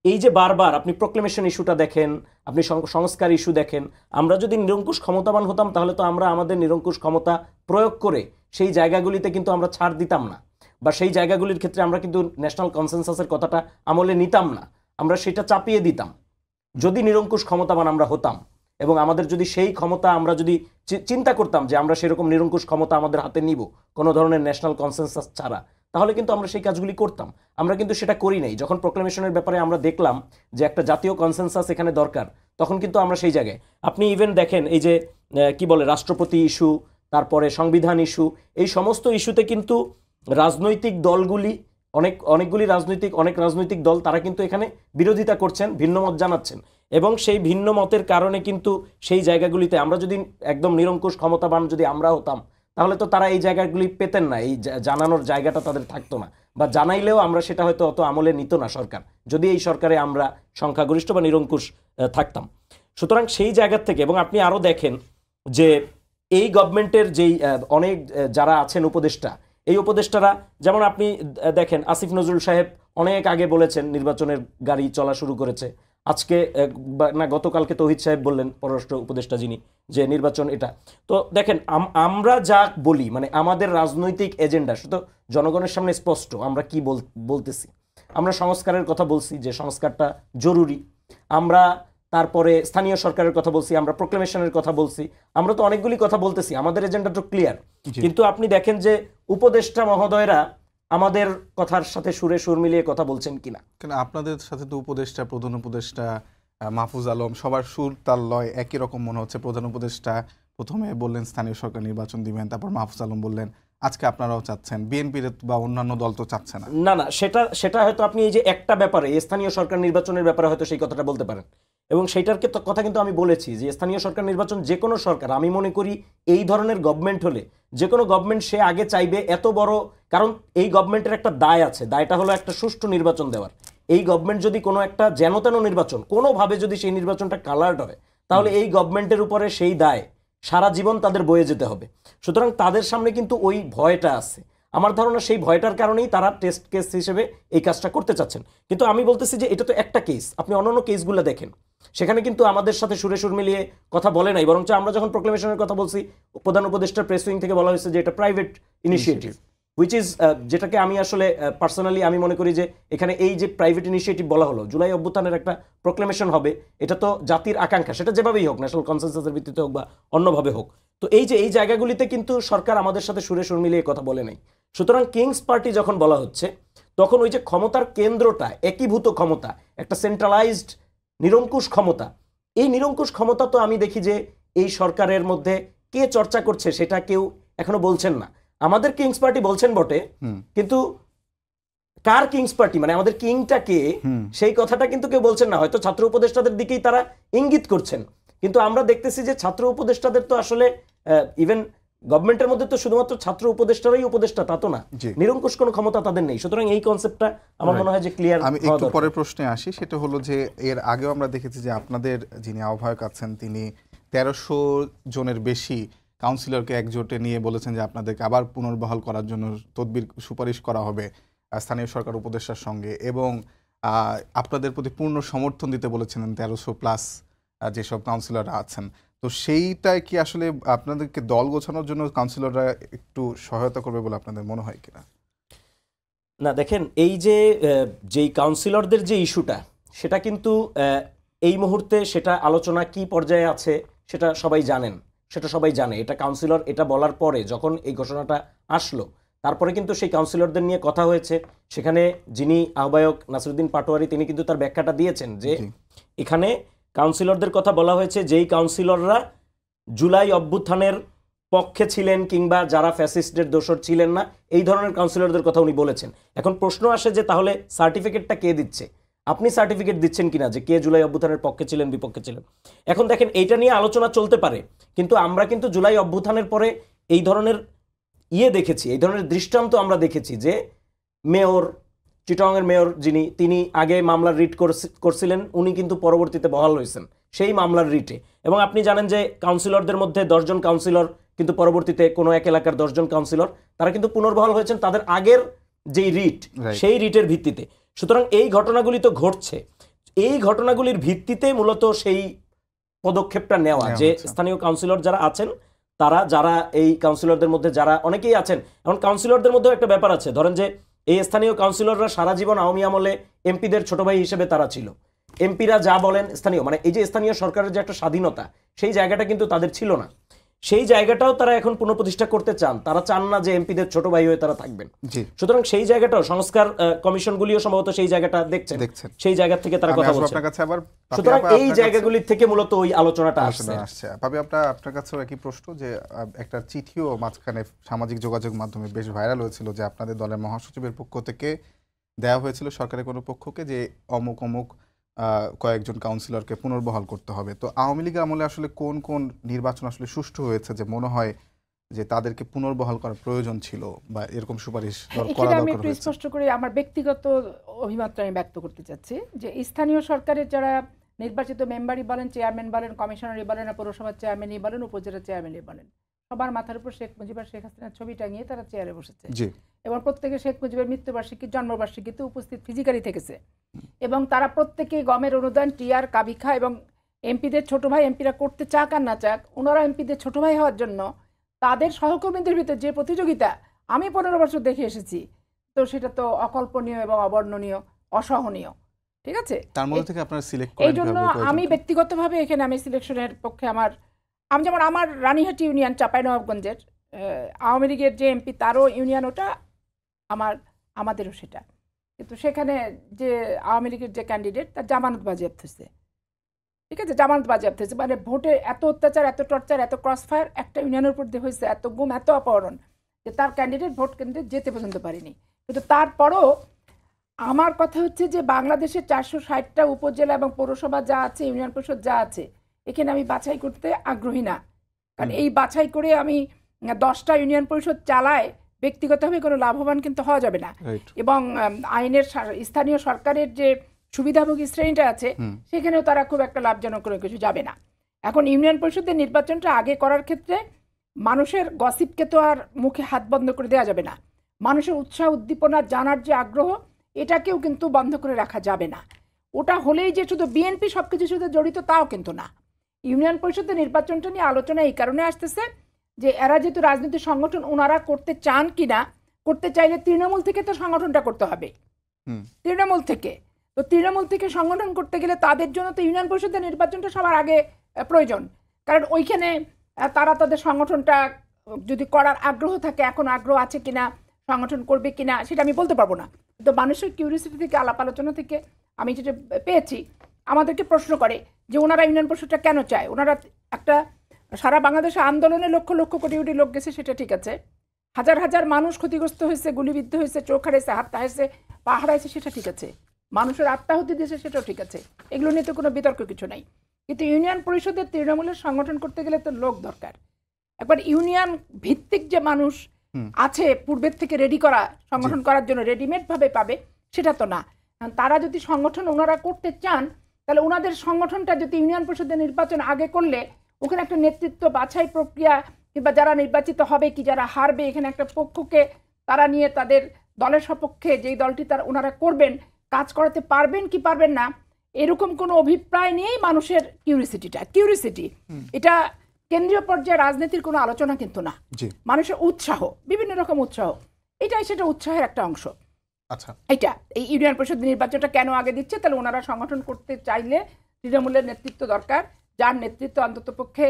S2: এই যে বারবার আপনি প্রোক্লেমেশন ইস্যুটা দেখেন, আপনি সংস্কার ইস্যু দেখেন, আমরা যদি নিরঙ্কুশ ক্ষমতাবান হতাম, তাহলে তো আমরা আমাদের নিরঙ্কুশ ক্ষমতা প্রয়োগ করে সেই জায়গাগুলিতে কিন্তু আমরা ছাড় দিতাম না, বা সেই জায়গাগুলির ক্ষেত্রে আমরা কিন্তু ন্যাশনাল কনসেনসাসের কথাটা আমলে নিতাম না, আমরা সেটা চাপিয়ে দিতাম যদি নিরঙ্কুশ ক্ষমতাবান আমরা হতাম। এবং আমাদের যদি সেই ক্ষমতা, আমরা যদি চিন্তা করতাম যে আমরা সেরকম নিরঙ্কুশ ক্ষমতা আমাদের হাতে নিব কোনো ধরনের ন্যাশনাল কনসেনসাস ছাড়া, তাহলে কিন্তু আমরা সেই কাজগুলি করতাম। আমরা কিন্তু সেটা করি নাই। যখন প্রোক্লেমেশনের ব্যাপারে আমরা দেখলাম যে একটা জাতীয় কনসেনসাস এখানে দরকার, তখন কিন্তু আমরা সেই জায়গায়, আপনি ইভেন দেখেন এই যে কি বলে রাষ্ট্রপতি ইস্যু, তারপরে সংবিধান ইস্যু, এই সমস্ত ইস্যুতে কিন্তু রাজনৈতিক দলগুলি, অনেক রাজনৈতিক দল তারা কিন্তু এখানে বিরোধিতা করছেন, ভিন্নমত জানাচ্ছেন, এবং সেই ভিন্ন মতের কারণে কিন্তু সেই জায়গাগুলিতে আমরা যদি একদম নিরঙ্কুশ ক্ষমতাবান যদি আমরা হতাম, তাহলে তো তারা এই জায়গাগুলি পেতেন না, এই জানানোর জায়গাটা তাদের থাকতো না, বা জানাইলেও আমরা সেটা হয়তো অত আমলে নিত না সরকার, যদি এই সরকারে আমরা সংখ্যাগরিষ্ঠ বা নিরঙ্কুশ থাকতাম। সুতরাং সেই জায়গা থেকে, এবং আপনি আরও দেখেন যে এই গভর্নমেন্টের যেই অনেক যারা আছেন উপদেষ্টা, এই উপদেষ্টারা, যেমন আপনি দেখেন আসিফ নজরুল সাহেব অনেক আগে বলেছেন নির্বাচনের গাড়ি চলা শুরু করেছে, আজকে না গতকালকে তৌহিদ সাহেব বললেন, পররাষ্ট্র উপদেষ্টা যিনি, যে নির্বাচন এটা। তো দেখেন আমরা যা বলি, মানে আমাদের রাজনৈতিক এজেন্ডা শুধু জনগণের সামনে স্পষ্ট, আমরা কি বলতেছি। আমরা সংস্কারের কথা বলছি, যে সংস্কারটা জরুরি, আমরা তারপরে স্থানীয় সরকারের কথা বলছি, আমরা প্রোক্লেমেশনের কথা বলছি, আমরা তো অনেকগুলি কথা বলতেছি, আমাদের এজেন্ডা তো ক্লিয়ার। কিন্তু আপনি দেখেন যে উপদেষ্টা মহোদয়রা আমাদের কথার সাথে সুরে সুর মিলিয়ে কথা বলছেন কিনা।
S1: কেন আপনাদের সাথে তো উপদেষ্টা, প্রধান উপদেষ্টা মাহফুজ আলম, সবার সুর তাল লয় একই রকম মনে হচ্ছে। প্রধান উপদেষ্টা প্রথমে বললেন স্থানীয় সরকার নির্বাচন দিবেন, তারপর মাহফুজ আলম বললেন আজকে আপনারাও চাচ্ছেন, বিএনপির বা অন্যান্য দল তো চাচ্ছে না।
S2: না, সেটা হয়তো আপনি এই যে একটা ব্যাপারে স্থানীয় সরকার নির্বাচনের ব্যাপারে হয়তো সেই কথাটা বলতে পারেন। এবং সেইটার কথা কিন্তু আমি বলেছি যে স্থানীয় সরকার নির্বাচন যে কোনো সরকার, আমি মনে করি এই ধরনের গভর্নমেন্ট হলে যে কোনো গভর্নমেন্ট সে আগে চাইবে এত বড়, কারণ এই গভর্নমেন্টের একটা দায় আছে, দায়টা হলো একটা সুষ্ঠু নির্বাচন দেওয়ার। এই গভর্নমেন্ট যদি কোনো একটা যেন তেন নির্বাচন, কোনোভাবে যদি সেই নির্বাচনটা কালার্ড হয়, তাহলে এই গভর্নমেন্টের উপরে সেই দায় সারা জীবন তাদের বয়ে যেতে হবে। সুতরাং তাদের সামনে কিন্তু ওই ভয়টা আছে। আমার ধারণা সেই ভয়টার কারণেই তারা টেস্ট কেস হিসেবে এই কাজটা করতে চাচ্ছেন। কিন্তু আমি বলতেছি যে এটা তো একটা কেস, আপনি অন্যান্য কেসগুলো দেখেন, সেখানে কিন্তু আমাদের সাথে সুরে সুর মিলিয়ে কথা বলে নাই, বরঞ্চ আমরা যখন প্রোক্লেমেশনের কথা বলছি, প্রধান উপদেষ্টার প্রেস উইং থেকে বলা হয়েছে যে এটা প্রাইভেট ইনিশিয়েটিভ, হুইচ ইজ যেটাকে আমি আসলে পার্সোনালি আমি মনে করি যে এখানে এই যে প্রাইভেট ইনিশিয়েটিভ বলা হলো, জুলাই অভ্যুত্থানের একটা প্রোক্লেমেশন হবে, এটা তো জাতির আকাঙ্ক্ষা, সেটা যেভাবেই হোক, ন্যাশনাল কনসেনসাসের ভিত্তিতে হোক বা অন্যভাবে হোক। তো এই যে এই জায়গাগুলিতে কিন্তু সরকার আমাদের সাথে সুরে সুর মিলিয়ে কথা বলে নাই। সুতরাং কিংস পার্টি যখন বলা হচ্ছে, তখন ওই যে ক্ষমতার কেন্দ্রটা একীভূত ক্ষমতা, একটা সেন্ট্রালাইজড নিরঙ্কুশ ক্ষমতা, এই নিরঙ্কুশ ক্ষমতা তো আমি দেখি যে এই সরকারের মধ্যে কে চর্চা করছে সেটা কেউ এখনো বলছেন না। আমাদের কিংস পার্টি বলছেন বটে, কিন্তু কার কিংস পার্টি, মানে আমাদের কিংটা কে, সেই কথাটা কিন্তু কেউ বলছেন না। হয়তো ছাত্র উপদেষ্টাদের দিকেই তারা ইঙ্গিত করছেন, কিন্তু আমরা দেখতেছি যে ছাত্র উপদেষ্টাদের তো আসলে ইভেন গভর্নমেন্টের মধ্যে তো শুধুমাত্র ছাত্র উপদেষ্টারাই উপদেষ্টা, তা তো না, নিরঙ্কুশ কোনো ক্ষমতা তাদের নেই। সুতরাং এই কনসেপ্টটা আমার মনে হয় যে ক্লিয়ার।
S1: আমি একটু পরের প্রশ্নে আসি, সেটা হলো যে এর আগেও আমরা দেখেছি যে আপনাদের যিনি আহ্বায়ক আছেন তিনি 1300 জনের বেশি কাউন্সিলরকে একজোটে নিয়ে বলেছেন যে আপনাদেরকে আবার পুনর্বহাল করার জন্য তদবির সুপারিশ করা হবে স্থানীয় সরকার উপদেষ্টার সঙ্গে, এবং আপনাদের প্রতি পূর্ণ সমর্থন দিতে বলেছিলেন 1300+ যেসব কাউন্সিলররা আছেন। তো সেইটাই কি আসলে আপনাদেরকে দল গোছানোর জন্য কাউন্সিলররা একটু সহায়তা করবে বলে আপনাদের মনে হয় কিনা?
S2: না দেখেন, এই যে যেই কাউন্সিলরদের যে ইস্যুটা, সেটা কিন্তু এই মুহূর্তে সেটা আলোচনা কি পর্যায়ে আছে সেটা সবাই জানেন, সেটা সবাই জানে। এটা কাউন্সিলর এটা বলার পরে যখন এই ঘোষণাটা আসলো, তারপরে কিন্তু সেই কাউন্সিলরদের নিয়ে কথা হয়েছে। সেখানে যিনি আহ্বায়ক নাসিরউদ্দিন পাটোয়ারি তিনি কিন্তু তার ব্যাখ্যাটা দিয়েছেন যে এখানে কাউন্সিলরদের কথা বলা হয়েছে যেই কাউন্সিলররা জুলাই অভ্যুত্থানের পক্ষে ছিলেন কিংবা যারা ফ্যাসিস্টদের দোসর ছিলেন না, এই ধরনের কাউন্সিলরদের কথা উনি বলেছেন। এখন প্রশ্ন আসে যে তাহলে সার্টিফিকেটটা কে দিচ্ছে? আপনি সার্টিফিকেট দিচ্ছেন কিনা যে কে জুলাই অভ্যুত্থানের পক্ষে ছিলেন বিপক্ষে ছিলেন? এখন দেখেন, এইটা নিয়ে আলোচনা চলতে পারে, কিন্তু আমরা কিন্তু জুলাই অভ্যুত্থানের পরে এই ধরনের দেখেছি, এই ধরনের দৃষ্টান্ত আমরা দেখেছি যে মেয়র, চিটাগংয়ের মেয়র যিনি, তিনি আগে মামলার রিট করছিলেন, উনি কিন্তু পরবর্তীতে বহাল হয়েছেন সেই মামলার রিটে। এবং আপনি জানেন যে কাউন্সিলরদের মধ্যে 10 জন কাউন্সিলর কিন্তু পরবর্তীতে কোনো এক এলাকার 10 জন কাউন্সিলর তারা কিন্তু পুনর্বহাল হয়েছেন তাদের আগের যেই রিট, সেই রিটের ভিত্তিতে। সুতরাং এই ঘটনাগুলি তো ঘটছে, এই ঘটনাগুলির ভিত্তিতে মূলত সেই পদক্ষেপটা নেওয়া যে স্থানীয় কাউন্সিলর যারা আছেন, তারা যারা এই কাউন্সিলরদের মধ্যে যারা অনেকেই আছেন, এখন কাউন্সিলরদের মধ্যেও একটা ব্যাপার আছে, ধরেন যে এই স্থানীয় কাউন্সিলররা সারা জীবন আওয়ামী আমলে এমপিদের ছোট ভাই হিসেবে তারা ছিল। এমপিরা যা বলেন স্থানীয়, মানে এই যে স্থানীয় সরকারের যে একটা স্বাধীনতা, সেই জায়গাটা কিন্তু তাদের ছিল না। সেই জায়গাটাও তারা এখন পুনঃপ্রতিষ্ঠা করতে চান, তারা চান না যে এমপিদের ছোট ভাই হয়ে তারা থাকবেন। সুতরাং সেই জায়গাটাও সংস্কার কমিশনগুলিও সম্ভবত সেই জায়গাটা দেখছেন, সেই জায়গা থেকে তারা কথা বলছেন। সুতরাং এই জায়গাগুলি থেকে মূলত ওই আলোচনাটা আসছে।
S1: ভাবি আপনার কাছেও একই প্রশ্ন, যে একটা চিঠিও মাঝখানে সামাজিক যোগাযোগ মাধ্যমে বেশ ভাইরাল হয়েছিল যে আপনাদের দলের মহাসচিবের পক্ষ থেকে দেওয়া হয়েছিল সরকারের কোনো পক্ষকে যে অমুক অমুক কয়েকজন কাউন্সিলরকে পুনর্বহাল করতে হবে। তো আওয়ামী লীগ আমলে আসলে কোন কোন নির্বাচন আসলে সুষ্ঠু হয়েছে যে মনে হয় যে তাদেরকে পুনর্বহাল করার প্রয়োজন ছিল বা এরকম সুপারিশ করা দরকার হয়েছে?
S3: স্পষ্ট করে আমার ব্যক্তিগত অভিমতটা আমি ব্যক্ত করতে চাচ্ছি যে স্থানীয় সরকারের যারা নির্বাচিত মেম্বারই বলেন, চেয়ারম্যান বলেন, কমিশনারই বলেন, পৌরসভার চেয়ারম্যানই বলেন, উপজেলা চেয়ারম্যানই বলেন, সবার মাথার উপর শেখ মুজিব আর শেখ হাসিনার ছবি টাঙিয়ে তারা চেয়ারে বসেছে এবং প্রত্যেকে শেখ মুজিবের মৃত্যুবার্ষিকী, জন্মবার্ষিকীতে উপস্থিত ফিজিক্যালি থেকেছে এবং তারা প্রত্যেকেই গমের অনুদান, টিআর, কাবিখা এবং এমপিদের ছোট ভাই, এমপিরা করতে চাক আর না চাক, ওনারা এমপিদের ছোট ভাই হওয়ার জন্য তাদের সহকর্মীদের ভিতরে যে প্রতিযোগিতা আমি 15 বছর দেখে এসেছি, তো সেটা তো অকল্পনীয় এবং অবর্ণনীয়, অসহনীয়। ঠিক আছে,
S1: তার মধ্যে থেকে আপনারা সিলেক্ট করেন।
S3: এই জন্য আমি ব্যক্তিগতভাবে এখানে আমি সিলেকশনের পক্ষে। আমি যেমন আমার রানীহাটি ইউনিয়ন চাঁপাইনবাবগঞ্জের আওয়ামী লীগের যে এমপি, তারও ইউনিয়ন ওটা, আমাদেরও সেটা, কিন্তু সেখানে যে আওয়ামী লীগের যে ক্যান্ডিডেট তার জামানত বাজেয়াপ্ত হয়েছে। ঠিক আছে, জামানত বাজেয়াপ্ত হয়েছে, মানে ভোটে এত অত্যাচার, এত টর্চার, এত ক্রসফায়ার একটা ইউনিয়নের উপর দিয়ে হয়েছে, এত গুম, এত অপহরণ যে তার ক্যান্ডিডেট ভোট কেন্দ্রে যেতে পর্যন্ত পারেনি। কিন্তু তারপরও আমার কথা হচ্ছে যে বাংলাদেশের 460টা উপজেলা এবং পৌরসভা যা আছে, ইউনিয়ন পরিষদ যা আছে, এখানে আমি বাছাই করতে আগ্রহী না। কারণ এই বাছাই করে আমি 10টা ইউনিয়ন পরিষদ চালায় ব্যক্তিগতভাবে কোনো লাভবান কিন্তু হওয়া যাবে না। এবং আইনের স্থানীয় সরকারের যে সুবিধাভোগী শ্রেণীটা আছে সেখানেও তারা খুব একটা লাভজনক করে কিছু যাবে না। এখন ইউনিয়ন পরিষদের নির্বাচনটা আগে করার ক্ষেত্রে মানুষের গসিপকে তো আর মুখে হাত বন্ধ করে দেওয়া যাবে না। মানুষের উৎসাহ উদ্দীপনা জানার যে আগ্রহ, এটাকেও কিন্তু বন্ধ করে রাখা যাবে না। ওটা হলেই যে শুধু বিএনপি সবকিছুর সাথে জড়িত তাও কিন্তু না। ইউনিয়ন পরিষদের নির্বাচনটা নিয়ে আলোচনা এই কারণে আসতেছে যে এরা যেহেতু রাজনৈতিক সংগঠন, ওনারা করতে চান কিনা, করতে চাইলে তৃণমূল থেকে তো সংগঠনটা করতে হবে, তৃণমূল থেকে। তো তৃণমূল থেকে সংগঠন করতে গেলে তাদের জন্য তো ইউনিয়ন পরিষদের নির্বাচনটা সবার আগে প্রয়োজন। কারণ ওইখানে তারা তাদের সংগঠনটা যদি করার আগ্রহ থাকে, এখন আগ্রহ আছে কিনা, সংগঠন করবে কিনা সেটা আমি বলতে পারবো না। তো মানুষের কিউরিয়াসিটি থেকে, আলাপ আলোচনা থেকে আমি যেটা পেয়েছি, আমাদেরকে প্রশ্ন করে যে ওনারা ইউনিয়ন পরিষদটা কেন চায়। ওনারা একটা সারা বাংলাদেশে আন্দোলনে লক্ষ লক্ষ কোটি কোটি লোক গেছে, সেটা ঠিক আছে। হাজার হাজার মানুষ ক্ষতিগ্রস্ত হয়েছে, গুলিবিদ্ধ হয়েছে, চোখ হারাইছে, হাত হারাইছে, পা হারাইছে, সেটা ঠিক আছে। মানুষের আত্মাহুতি দিয়েছে, সেটাও ঠিক আছে। এগুলো নিয়ে তো কোনো বিতর্ক কিছু নাই। কিন্তু ইউনিয়ন পরিষদের তৃণমূলের সংগঠন করতে গেলে তো লোক দরকার। একবার ইউনিয়ন ভিত্তিক যে মানুষ আছে পূর্বের থেকে রেডি করা, সংগঠন করার জন্য রেডিমেড ভাবে পাবে, সেটা তো না। তারা যদি সংগঠন ওনারা করতে চান, তাহলে ওনাদের সংগঠনটা যদি ইউনিয়ন পরিষদের নির্বাচন আগে করলে ওখানে একটা নেতৃত্ব বাছাই প্রক্রিয়া, কিংবা যারা নির্বাচিত হবে কি যারা হারবে, এখানে একটা পক্ষকে তারা নিয়ে তাদের দলের সপক্ষে যেই দলটি তারা ওনারা করবেন, কাজ করাতে পারবেন কি পারবেন না, এরকম কোনো অভিপ্রায় নিয়েই মানুষের কিউরিসিটি। এটা কেন্দ্রীয় পর্যায়ে রাজনীতির কোনো আলোচনা কিন্তু না। মানুষের উৎসাহ, বিভিন্ন রকম উৎসাহ, এটাই সেটা উৎসাহের একটা অংশ।
S1: আচ্ছা,
S3: এটা এই ইউনিয়ন পরিষদ নির্বাচনটা কেন আগে দিচ্ছে, তাহলে ওনারা সংগঠন করতে চাইলে তৃণমূলের নেতৃত্ব দরকার, যার নেতৃত্ব অন্তত পক্ষে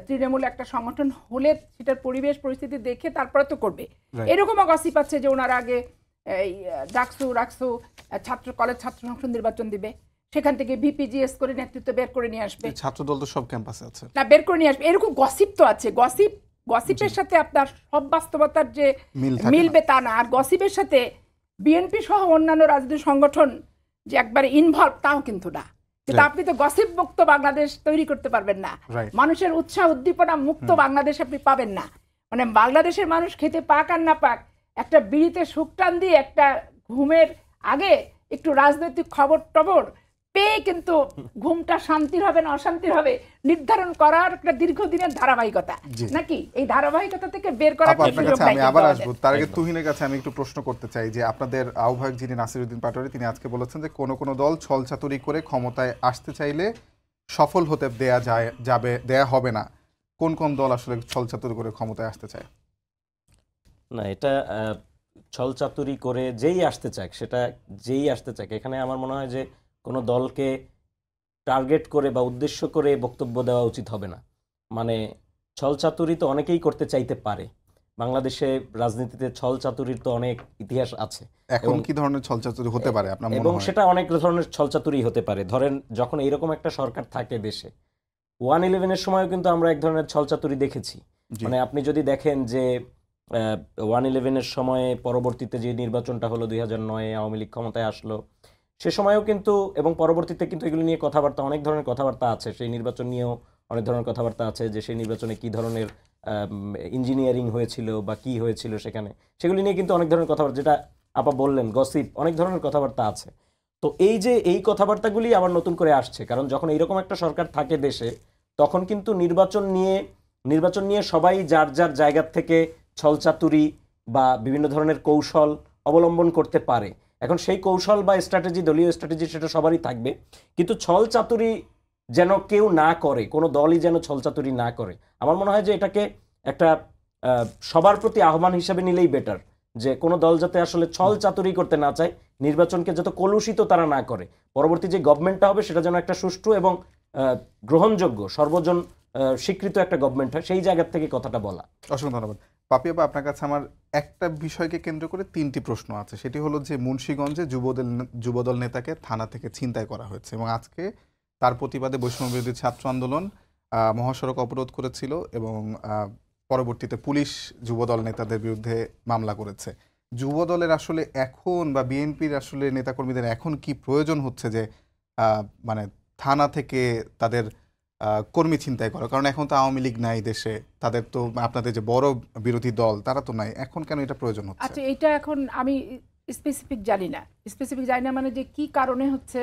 S3: তৃণমূল একটা সংগঠন হলে সেটার পরিবেশ পরিস্থিতি দেখে তারপরে তো করবে। এরকমও গসিপ আছে যে ওনারা আগে রাকসু ছাত্র কলেজ ছাত্র সংসদ নির্বাচন দিবে, সেখান থেকে ভিপিজিএস করে নেতৃত্ব বের করে নিয়ে আসবে।
S1: ছাত্রদল তো সব ক্যাম্পাসে আছে,
S3: না বের করে নিয়ে আসবে, এরকম গসিপ তো আছে। গসিপের সাথে আপনার সব বাস্তবতার যে মিলবে তা না। আর গসিপের সাথে বিএনপি সহ অন্যান্য রাজনৈতিক সংগঠন যে একবারে ইনভলভ তাও কিন্তু না। কিন্তু আপনি তো গসিপ মুক্ত বাংলাদেশ তৈরি করতে পারবেন না, মানুষের উৎসাহ উদ্দীপনা মুক্ত বাংলাদেশ আপনি পাবেন না। মানে বাংলাদেশের মানুষ খেতে পাক আর না পাক, একটা বিড়িতে শুকটান দিয়ে একটা ঘুমের আগে একটু রাজনৈতিক খবর টবর পেয়ে কিন্তু ঘুমটা শান্তির হবে না অশান্তির হবে নির্ধারণ করার একটা দীর্ঘদিনের ধারাবাহিকতা, নাকি এই ধারাবাহিকতা থেকে বের করার সুযোগ নাই।
S1: আমি আবার আসবো, তার আগে তুহিনের কাছে আমি একটু প্রশ্ন করতে চাই যে আপনাদের আহ্বায়ক যিনি নাসিরউদ্দিন পাটোয়ারি, তিনি আজকে বলেছেন যে কোন দল ছলচাতুরি করে ক্ষমতায় আসতে চাইলে সফল হতে দেয়া হবে না। কোন কোন দল আসলে ছলচাতুরি করে ক্ষমতায় আসতে চায়?
S2: না, এটা ছলচাতুরি করে যেই আসতে চাক, এখানে আমার মনে হয় যে কোনো দলকে টার্গেট করে বা উদ্দেশ্য করে বক্তব্য দেওয়া উচিত হবে না। মানে ছলচাতুরি তো অনেকেই করতে চাইতে পারে, বাংলাদেশে রাজনীতিতে ছলচাতুরির তো অনেক ইতিহাস আছে।
S1: এখন কি ধরনের ছলচাতুরি হতে পারে আপনার মনে হয়?
S2: এবং সেটা অনেক ধরনের ছলচাতুরি হতে পারে। ধরেন যখন এইরকম একটা সরকার থাকে দেশে, 1/11-এর সময়ও কিন্তু আমরা এক ধরনের ছলচাতুরি দেখেছি। মানে আপনি যদি দেখেন যে 1/11-এর সময়ে পরবর্তীতে যে নির্বাচনটা হলো 2009-এ আওয়ামী লীগ ক্ষমতায় আসলো, সে সময়ও কিন্তু এবং পরবর্তীতে কিন্তু এগুলো নিয়ে কথাবার্তা, অনেক ধরনের কথাবার্তা আছে। সেই নির্বাচন নিয়েও অনেক ধরনের কথাবার্তা আছে যে সেই নির্বাচনে কি ধরনের ইঞ্জিনিয়ারিং হয়েছিল বা কি হয়েছিল সেখানে, সেগুলি নিয়ে কিন্তু অনেক ধরনের কথাবার্তা, যেটা আপা বললেন গসিপ, অনেক ধরনের কথাবার্তা আছে। তো এই কথাবার্তাগুলি আবার নতুন করে আসছে, কারণ যখন এইরকম একটা সরকার থাকে দেশে, তখন কিন্তু নির্বাচন নিয়ে সবাই যার যার জায়গা থেকে ছলচাতুরি বা বিভিন্ন ধরনের কৌশল অবলম্বন করতে পারে। এখন সেই কৌশল বা স্ট্র্যাটেজি, দলীয় স্ট্র্যাটেজি, সেটা সবারই থাকবে, কিন্তু ছলচাতুরি যেন কেউ না করে, কোনো দলই যেন ছলচাতুরি না করে। আমার মনে হয় যে এটাকে একটা সবার প্রতি আহ্বান হিসেবে নিলেই বেটার, যে কোনো দল যাতে আসলে ছলচাতুরি করতে না চায়, নির্বাচনকে যত কলুষিত তারা না করে, পরবর্তী যে গভর্নমেন্টটা হবে সেটা যেন একটা সুষ্ঠু এবং গ্রহণযোগ্য সর্বজন স্বীকৃত একটা গভর্নমেন্ট হয়, সেই জায়গা থেকে কথাটা বলা।
S1: অসংখ্য ধন্যবাদ। পাপিয়া, আপনার কাছে আমার একটা বিষয়কে কেন্দ্র করে 3টি প্রশ্ন আছে। সেটি হলো যে মুন্সিগঞ্জে যুবদল নেতাকে থানা থেকে ছিনতাই করা হয়েছে এবং আজকে তার প্রতিবাদে বৈষম্য বিরোধী ছাত্র আন্দোলন মহাসড়ক অবরোধ করেছিল এবং পরবর্তীতে পুলিশ যুবদল নেতাদের বিরুদ্ধে মামলা করেছে। যুব দলের আসলে এখন বা বিএনপির আসলে নেতাকর্মীদের এখন কি প্রয়োজন হচ্ছে যে মানে থানা থেকে তাদের কর্মী ছিনতাই করা? কারণ এখন তো আওয়ামী লীগ নাই দেশে, তাদের তো আপনাদের যে বড় বিরোধী দল তারা তো নাই, এখন কেন এটা প্রয়োজন হচ্ছে?
S3: আচ্ছা, এটা এখন আমি স্পেসিফিক জানি না মানে যে কি কারণে হচ্ছে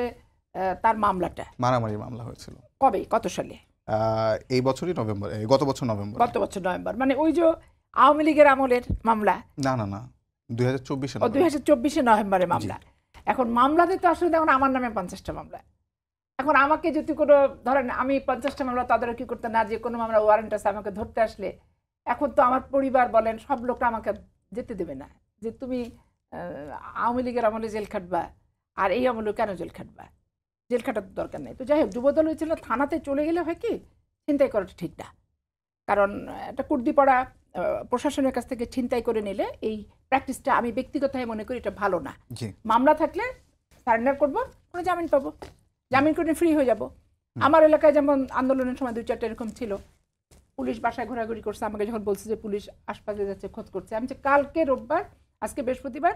S3: তার মামলাটা।
S1: মারামারি মামলা হয়েছিল
S3: কবে, কত সালে?
S1: এই বছরই নভেম্বর, গত বছর নভেম্বর।
S3: গত বছর নভেম্বর, মানে ওই যে আওয়ামী লীগের আমলের মামলা?
S1: না না না, 2024
S3: ও 2024 নভেম্বরে মামলা। এখন মামলাতে তো আসলে দেখুন আমার নামে 50টা মামলা। এখন আমাকে যদি কোনো ধরেন আমি 50টা মামলা তদারকি করতে না, যে কোনো মামলা ওয়ারেন্ট আছে আমাকে ধরতে আসলে, এখন তো আমার পরিবার বলেন সব লোকটা আমাকে যেতে দেবে না, যে তুমি আওয়ামী লীগের আমলে জেল খাটবা আর এই আমলে কেন জেল খাটবা, জেল খাটার দরকার নেই। তো যাই হোক, যুবদল হয়েছিল থানাতে চলে গেলে হয় কি ছিনতাই করাটা ঠিক না, কারণ একটা কুর্দিপাড়া প্রশাসনের কাছ থেকে ছিনতাই করে নিলে এই প্র্যাকটিসটা আমি ব্যক্তিগতভাবে মনে করি এটা ভালো না। মামলা থাকলে সারেন্ডার করবো, কোনো জামিন পাবো, জামিন করে ফ্রি হয়ে যাব। আমার এলাকায় যেমন আন্দোলনের সময় 2-4টা এরকম ছিল, পুলিশ বাসায় ঘোরাঘুরি করছে, আমাকে যখন বলছে যে পুলিশ আশপাশে যাচ্ছে খোঁজ করছে, আমি যে কালকে রোববার আজকে বৃহস্পতিবার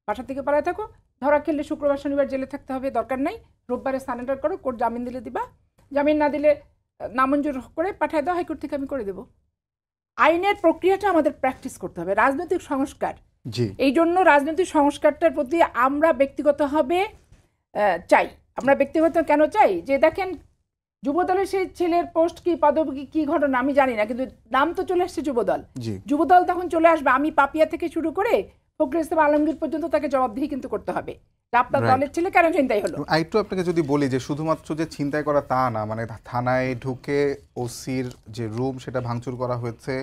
S3: বাসা থেকে পালায় থাকো, ধরা খেললে শুক্রবার শনিবার জেলে থাকতে হবে, দরকার নাই, রোববারে সারেন্ডার করো, কোর্ট জামিন দিলে দিবা, জামিন না দিলে নামঞ্জুর করে পাঠিয়ে দাও, হাইকোর্ট থেকে আমি করে দেবো। আইনের প্রক্রিয়াটা আমাদের প্র্যাকটিস করতে হবে, রাজনৈতিক সংস্কার। এই জন্য রাজনৈতিক সংস্কারটার প্রতি আমরা ব্যক্তিগতভাবে চাই। আমরা ব্যক্তিগত কেন চাই, যে দেখেন যুবদলের সেই ছেলের পোস্ট কি পদবি কি ঘটনা আমি জানি না, কিন্তু নাম তো চলে আসছে যুবদল। যুবদল তখন চলে আসবে, আমি পাপিয়া থেকে শুরু করে ফখরুল ইসলাম আলমগীর পর্যন্ত তাকে জবাবদিহি কিন্তু করতে হবে, আপনার দলের ছেলে কেন ছিনতাই হলো।
S1: আরেকটু আপনাকে যদি বলি যে শুধুমাত্র যে ছিনতাই করা তা না, মানে থানায় ঢুকে ওসির যে রুম সেটা ভাঙচুর করা হয়েছে,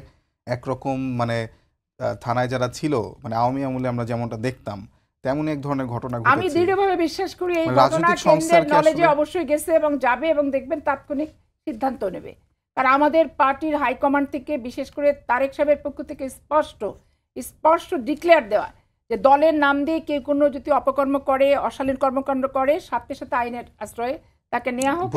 S1: একরকম মানে থানায় যারা ছিল মানে আওয়ামী আমলে আমরা যেমনটা দেখতাম তেমনই এক ধরনের ঘটনা ঘটেছে।
S3: আমি দৃঢ়ভাবে বিশ্বাস করি এই ঘটনা কেন্দ্রের নলেজে অবশ্যই গেছে এবং যাবে, এবং দেখবেন তাৎক্ষণিক সিদ্ধান্ত নেবে। কারণ আমাদের পার্টির হাইকমান্ড থেকে বিশেষ করে তারেক সাহেবের পক্ষ থেকে স্পষ্ট ডিক্লেয়ার দেওয়া যে দলের নাম দিয়ে কেউ কোনো যদি অপকর্ম করে, অশালীন কর্মকাণ্ড করে, সাথে সাথে আইনের আশ্রয়ে তাকে নেওয়া হোক,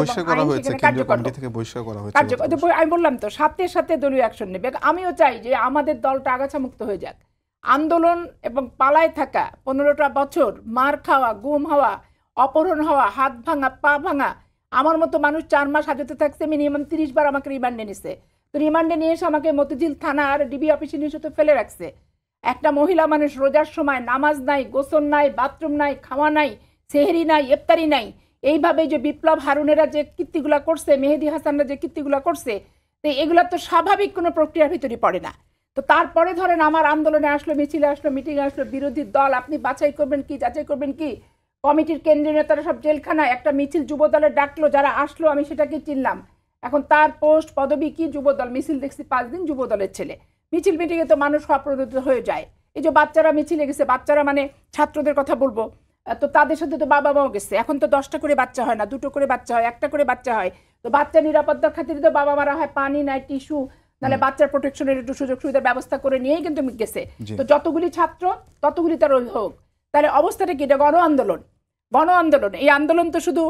S3: আমি বললাম তো সাথে সাথে দলীয় অ্যাকশন নেবে। আমিও চাই যে আমাদের দলটা আগাছা মুক্ত হয়ে যাক। আন্দোলন এবং পালায় থাকা 15টা বছর, মার খাওয়া, গুম হওয়া, অপহরণ হওয়া, হাত ভাঙা, পা ভাঙা, আমার মতো মানুষ 4 মাস হাজতে থাকছে, মিনিমাম 30 বার আমাকে রিমান্ডে নিছে। তো রিমান্ডে নিয়ে এসে আমাকে মতিঝিল থানা আর ডিবি অফিসে নিয়ে এসে ফেলে রাখছে। একটা মহিলা মানুষ রোজার সময় নামাজ নাই, গোসল নাই, বাথরুম নাই, খাওয়া নাই, সেহরি নাই, ইফতারি নাই, এইভাবে যে বিপ্লব হারুনেরা যে কীর্তিগুলা করছে, মেহেদি হাসানরা যে কীর্তিগুলা করছে, তো এগুলা তো স্বাভাবিক কোনো প্রক্রিয়ার ভিতরে পড়ে না। তো তারপরে ধরেন আমার আন্দোলনে আসলো, মিছিলে আসলো, মিটিংয়ে আসলো বিরোধী দল, আপনি বাছাই করবেন কি, যাচাই করবেন কি, কমিটির কেন্দ্রীয় নেতারা সব জেলখানায়, একটা মিছিল যুবদলের ডাকলো, যারা আসলো আমি সেটাকে চিনলাম, এখন তার পোস্ট পদবি কি যুবদল, মিছিল দেখছি 5 দিন যুবদলের ছেলে, মিছিল মিটিংয়ে তো মানুষ অপ্রতিরোধ হয়ে যায়। এই যে বাচ্চারা মিছিলে গেছে, বাচ্চারা মানে ছাত্রদের কথা বলবো, তো তাদের সাথে তো বাবা মাও গেছে, এখন তো 10টা করে বাচ্চা হয় না, 2টো করে বাচ্চা হয়, 1টা করে বাচ্চা হয়, তো বাচ্চা নিরাপত্তার খাতিরে তো বাবা মারা হয়, পানি নাই, টিস্যু, নাহলে বাচ্চার প্রোটেকশনের একটু সুযোগ সুবিধার ব্যবস্থা করে নিয়েই কিন্তু গেছে। তো যতগুলি ছাত্র ততগুলি তার অভিভাবক, তাহলে অবস্থাটা কি, এটা গণ আন্দোলন। এই আন্দোলন তো শুধু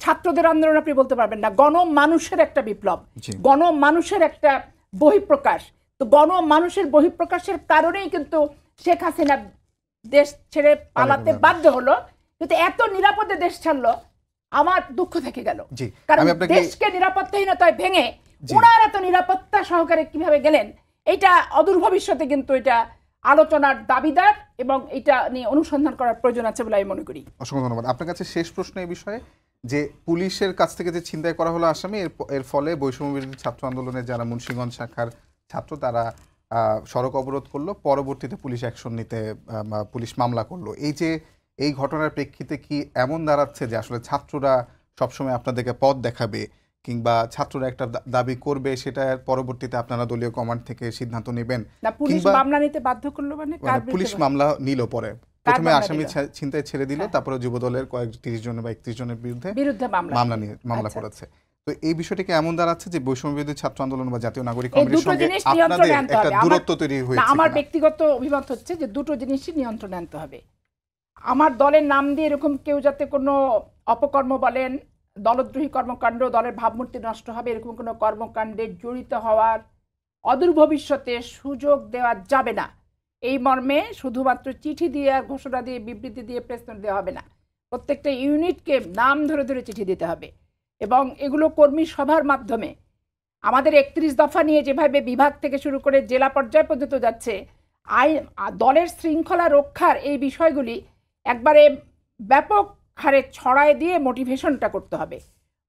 S3: ছাত্রদের আন্দোলন আপনি বলতে পারবেন না, গণমানুষের একটা বিপ্লব, গণমানুষের একটা বহিঃপ্রকাশ। তো গণমানুষের বহিঃপ্রকাশের কারণেই কিন্তু শেখ হাসিনা দেশ ছেড়ে পালাতে বাধ্য হলো, কিন্তু এত নিরাপদে দেশ ছাড়লো, আমার দুঃখ থেকে গেল। কারণ দেশকে নিরাপত্তাহীনতায় ভেঙে ওনার এত নিরাপত্তা সহকারে কিভাবে গেলেন, এটা অদূর ভবিষ্যতে কিন্তু এটা আলোচনার দাবিদার, এবং এটা নিয়ে অনুসন্ধান করার প্রয়োজন আছে বলে আমি মনে করি।
S1: অসংখ্য ধন্যবাদ। আপনার কাছে শেষ প্রশ্ন এই বিষয়ে, যে পুলিশের কাছ থেকে যে ছিনতাই করা হলো আসামি, এর ফলে বৈষম্য বিরোধী ছাত্র আন্দোলনের যারা মুন্সিগঞ্জ শাখার ছাত্র তারা সড়ক অবরোধ করলো, পরবর্তীতে পুলিশ অ্যাকশন নিতে পুলিশ মামলা করলো। এই ঘটনার প্রেক্ষিতে কি এমন দাঁড়াচ্ছে যে আসলে ছাত্ররা সবসময় আপনাদেরকে পথ দেখাবে, কিংবা ছাত্ররা একটা দাবি করবে, সেটা পরবর্তীতে আপনারা দলীয় কমান্ড থেকে সিদ্ধান্ত নেবেন?
S3: পুলিশ মামলা নিতে বাধ্য করলো, মানে
S1: পুলিশ মামলা নিল, পরে প্রথমে আসামি ছিনতাই ছেড়ে দিল, তারপরে যুবদলের 30 জন বা 31 জনের বিরুদ্ধে মামলা করেছে। তো এই বিষয়টিকে এমন দাঁড়াচ্ছে যে বৈষম্য বিরোধী ছাত্র আন্দোলন বা জাতীয় নাগরিক কমিটির সঙ্গে আপনাদের একটা দূরত্ব তৈরি হয়েছে।
S3: আমার ব্যক্তিগত অভিমত হচ্ছে যে দুটো জিনিসই নিয়ন্ত্রণে আনতে হবে। আমার দলের নাম দিয়ে এরকম কেউ যাতে কোনো অপকর্ম বলেন, দলদ্রোহী কর্মকাণ্ড, দলের ভাবমূর্তি নষ্ট হবে, এরকম কোনো কর্মকাণ্ডে জড়িত হওয়ার অদূর ভবিষ্যতে সুযোগ দেওয়া যাবে না। এই মর্মে শুধুমাত্র চিঠি দিয়ে আর ঘোষণা দিয়ে বিবৃতি দিয়ে প্রেস নোট দেওয়া হবে না, প্রত্যেকটা ইউনিটকে নাম ধরে ধরে চিঠি দিতে হবে এবং এগুলো কর্মী সভার মাধ্যমে আমাদের 31 দফা নিয়ে যেভাবে বিভাগ থেকে শুরু করে জেলা পর্যায় পর্যন্ত যাচ্ছে, দলের শৃঙ্খলা রক্ষার এই বিষয়গুলি একবারে ব্যাপক হারে ছড়ায় দিয়ে মোটিভেশনটা করতে হবে।